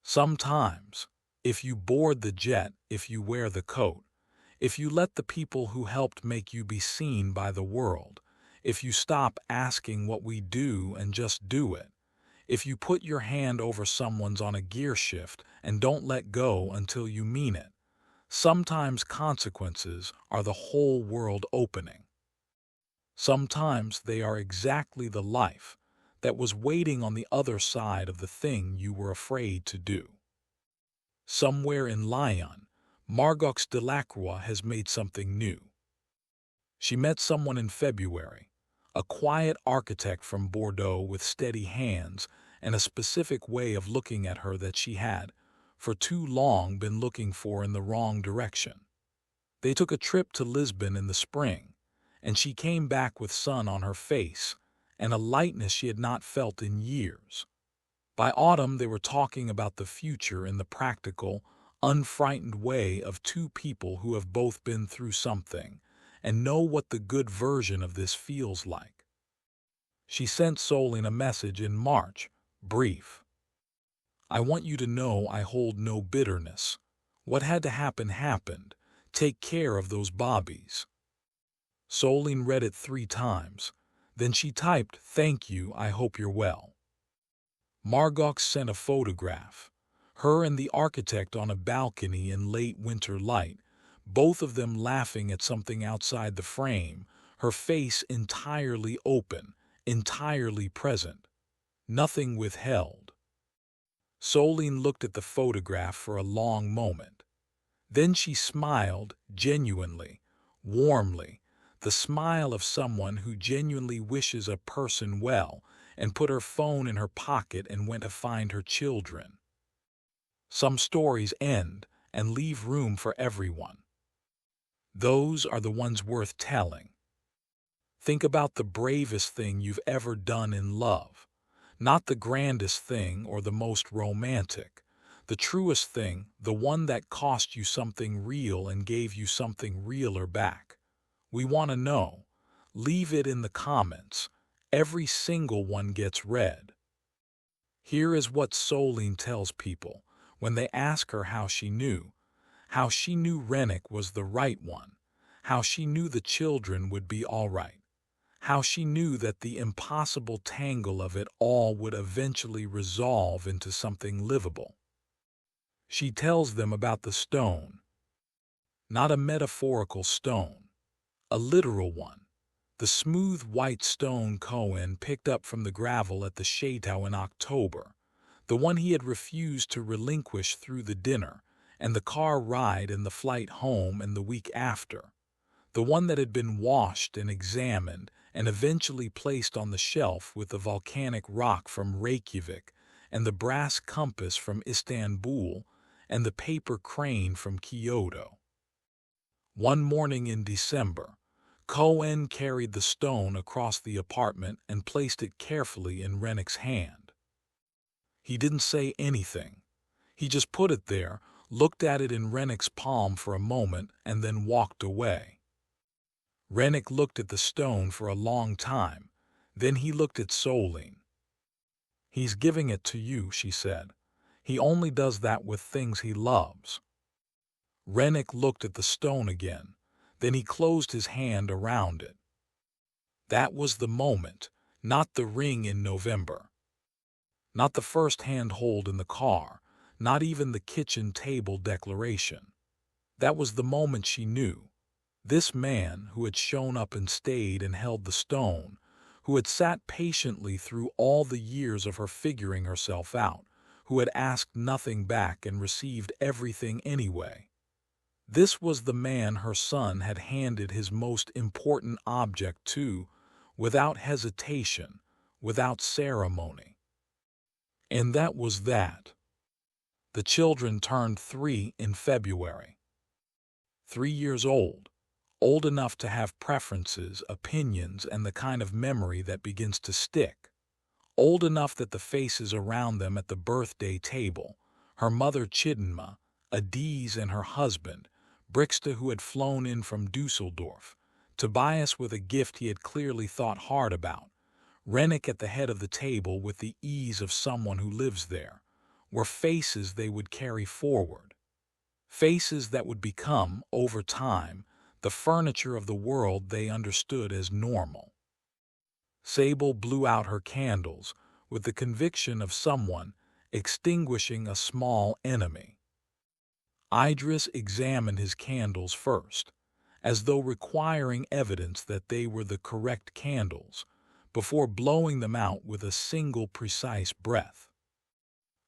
Sometimes, if you board the jet, if you wear the coat, if you let the people who helped make you be seen by the world, if you stop asking what we do and just do it, if you put your hand over someone's on a gear shift and don't let go until you mean it, sometimes consequences are the whole world opening. Sometimes they are exactly the life that was waiting on the other side of the thing you were afraid to do. Somewhere in Lyon, Margox Delacroix has made something new. She met someone in February, a quiet architect from Bordeaux with steady hands and a specific way of looking at her that she had, for too long, been looking for in the wrong direction. They took a trip to Lisbon in the spring, and she came back with sun on her face and a lightness she had not felt in years. By autumn, they were talking about the future in the practical, unfrightened way of 2 people who have both been through something and know what the good version of this feels like. She sent Solène a message in March, brief. I want you to know I hold no bitterness. What had to happen happened. Take care of those bobbies. Solène read it 3 times. Then she typed, thank you, I hope you're well. Margox sent a photograph. Her and the architect on a balcony in late winter light, both of them laughing at something outside the frame, her face entirely open, entirely present. Nothing withheld. Solène looked at the photograph for a long moment. Then she smiled, genuinely, warmly, the smile of someone who genuinely wishes a person well, and put her phone in her pocket and went to find her children. Some stories end and leave room for everyone. Those are the ones worth telling. Think about the bravest thing you've ever done in love. Not the grandest thing or the most romantic. The truest thing, the one that cost you something real and gave you something realer back. We want to know. Leave it in the comments. Every single one gets read. Here is what Solène tells people when they ask her how she knew Rennick was the right one, how she knew the children would be all right, how she knew that the impossible tangle of it all would eventually resolve into something livable. She tells them about the stone, not a metaphorical stone, a literal one, the smooth white stone Cohen picked up from the gravel at the château in October, the one he had refused to relinquish through the dinner and the car ride and the flight home and the week after, the one that had been washed and examined and eventually placed on the shelf with the volcanic rock from Reykjavik and the brass compass from Istanbul and the paper crane from Kyoto. One morning in December, Cohen carried the stone across the apartment and placed it carefully in Rennick's hand. He didn't say anything. He just put it there, looked at it in Rennick's palm for a moment, and then walked away. Rennick looked at the stone for a long time. Then he looked at Solène. "He's giving it to you," she said. "He only does that with things he loves." Rennick looked at the stone again. Then he closed his hand around it. That was the moment, not the ring in November. Not the first handhold in the car, not even the kitchen table declaration. That was the moment she knew. This man who had shown up and stayed and held the stone, who had sat patiently through all the years of her figuring herself out, who had asked nothing back and received everything anyway. This was the man her son had handed his most important object to, without hesitation, without ceremony. And that was that. The children turned 3 in February. 3 years old enough to have preferences, opinions, and the kind of memory that begins to stick. Old enough that the faces around them at the birthday table, her mother Chidinma, Adiz and her husband, Brixta who had flown in from Dusseldorf, Tobias with a gift he had clearly thought hard about, Rennick at the head of the table with the ease of someone who lives there, were faces they would carry forward. Faces that would become, over time, the furniture of the world they understood as normal. Sable blew out her candles with the conviction of someone extinguishing a small enemy. Idris examined his candles first, as though requiring evidence that they were the correct candles, before blowing them out with a single precise breath.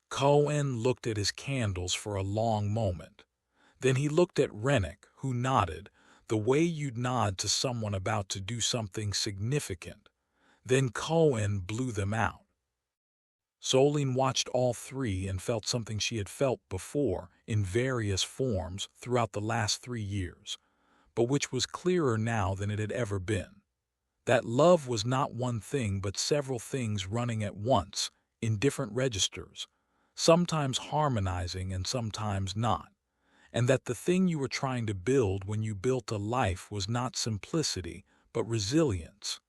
Cohen looked at his candles for a long moment. Then he looked at Rennick, who nodded, the way you'd nod to someone about to do something significant. Then Cohen blew them out. Solène watched all 3 and felt something she had felt before in various forms throughout the last 3 years, but which was clearer now than it had ever been. That love was not one thing but several things running at once, in different registers, sometimes harmonizing and sometimes not, and that the thing you were trying to build when you built a life was not simplicity but resilience.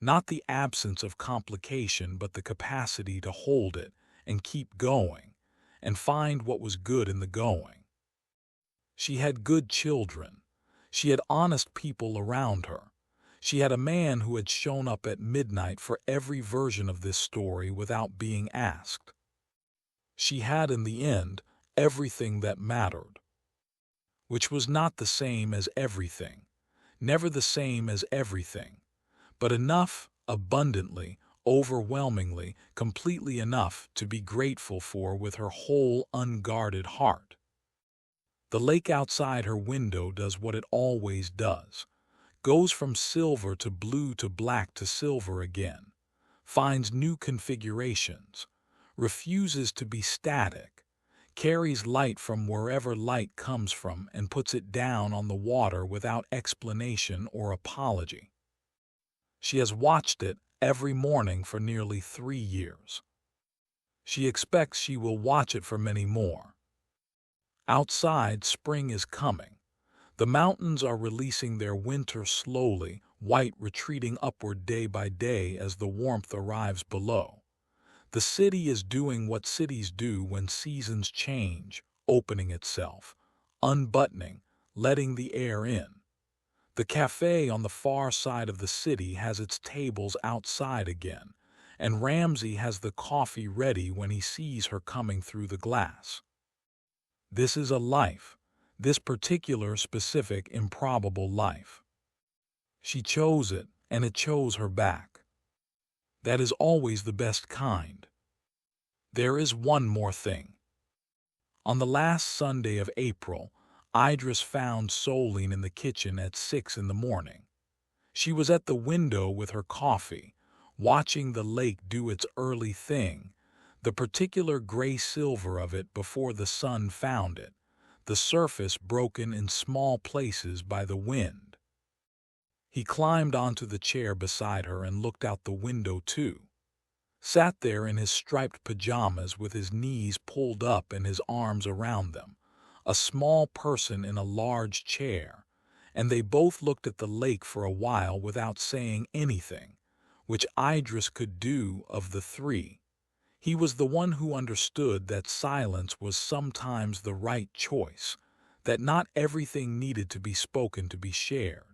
Not the absence of complication, but the capacity to hold it and keep going, and find what was good in the going. She had good children. She had honest people around her. She had a man who had shown up at midnight for every version of this story without being asked. She had, in the end, everything that mattered. Which was not the same as everything, never the same as everything, but enough, abundantly, overwhelmingly, completely enough to be grateful for with her whole unguarded heart. The lake outside her window does what it always does, goes from silver to blue to black to silver again, finds new configurations, refuses to be static, carries light from wherever light comes from and puts it down on the water without explanation or apology. She has watched it every morning for nearly 3 years. She expects she will watch it for many more. Outside, spring is coming. The mountains are releasing their winter slowly, white retreating upward day by day as the warmth arrives below. The city is doing what cities do when seasons change, opening itself, unbuttoning, letting the air in. The cafe on the far side of the city has its tables outside again, and Ramsay has the coffee ready when he sees her coming through the glass. This is a life, this particular, specific, improbable life. She chose it, and it chose her back. That is always the best kind. There is one more thing. On the last Sunday of April, Idris found Solène in the kitchen at 6 in the morning. She was at the window with her coffee, watching the lake do its early thing, the particular gray-silver of it before the sun found it, the surface broken in small places by the wind. He climbed onto the chair beside her and looked out the window too. Sat there in his striped pajamas with his knees pulled up and his arms around them, a small person in a large chair, and they both looked at the lake for a while without saying anything, which Idris could do of the three. He was the one who understood that silence was sometimes the right choice, that not everything needed to be spoken to be shared.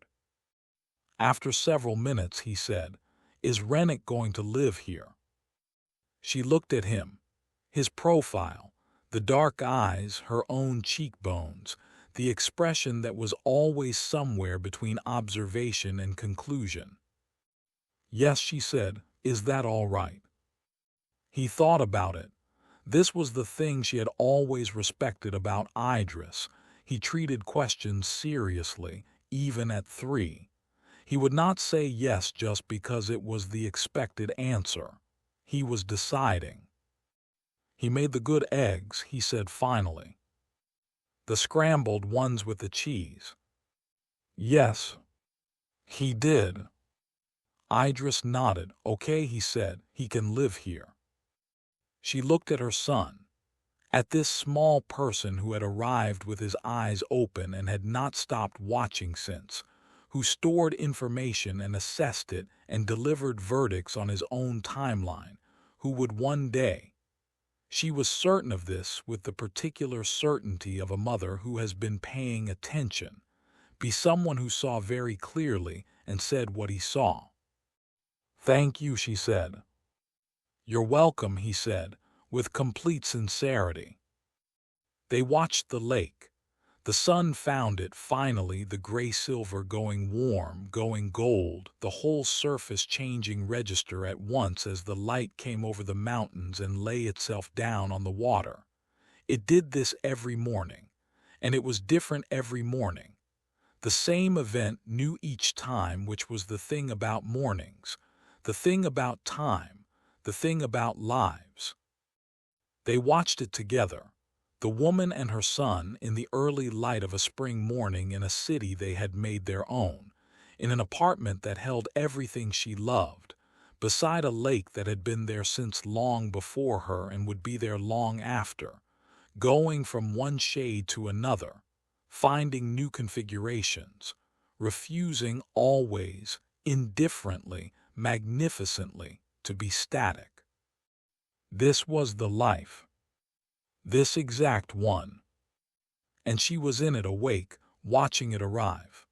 After several minutes, he said, "Is Rennick going to live here?" She looked at him, his profile, the dark eyes, her own cheekbones, the expression that was always somewhere between observation and conclusion. "Yes," she said, "is that all right?" He thought about it. This was the thing she had always respected about Idris. He treated questions seriously, even at 3. He would not say yes just because it was the expected answer. He was deciding. "He made the good eggs," he said finally. "The scrambled ones with the cheese." "Yes, he did." Idris nodded. "Okay," he said, "he can live here." She looked at her son, at this small person who had arrived with his eyes open and had not stopped watching since, who stored information and assessed it and delivered verdicts on his own timeline, who would one day, she was certain of this with the particular certainty of a mother who has been paying attention, be someone who saw very clearly and said what he saw. "Thank you," she said. "You're welcome," he said, with complete sincerity. They watched the lake. The sun found it finally, the gray-silver going warm, going gold, the whole surface changing register at once as the light came over the mountains and lay itself down on the water. It did this every morning, and it was different every morning. The same event new each time, which was the thing about mornings, the thing about time, the thing about lives. They watched it together. The woman and her son, in the early light of a spring morning in a city they had made their own, in an apartment that held everything she loved, beside a lake that had been there since long before her and would be there long after, going from one shade to another, finding new configurations, refusing always, indifferently, magnificently, to be static. This was the life. This exact one. And she was in it, awake, watching it arrive.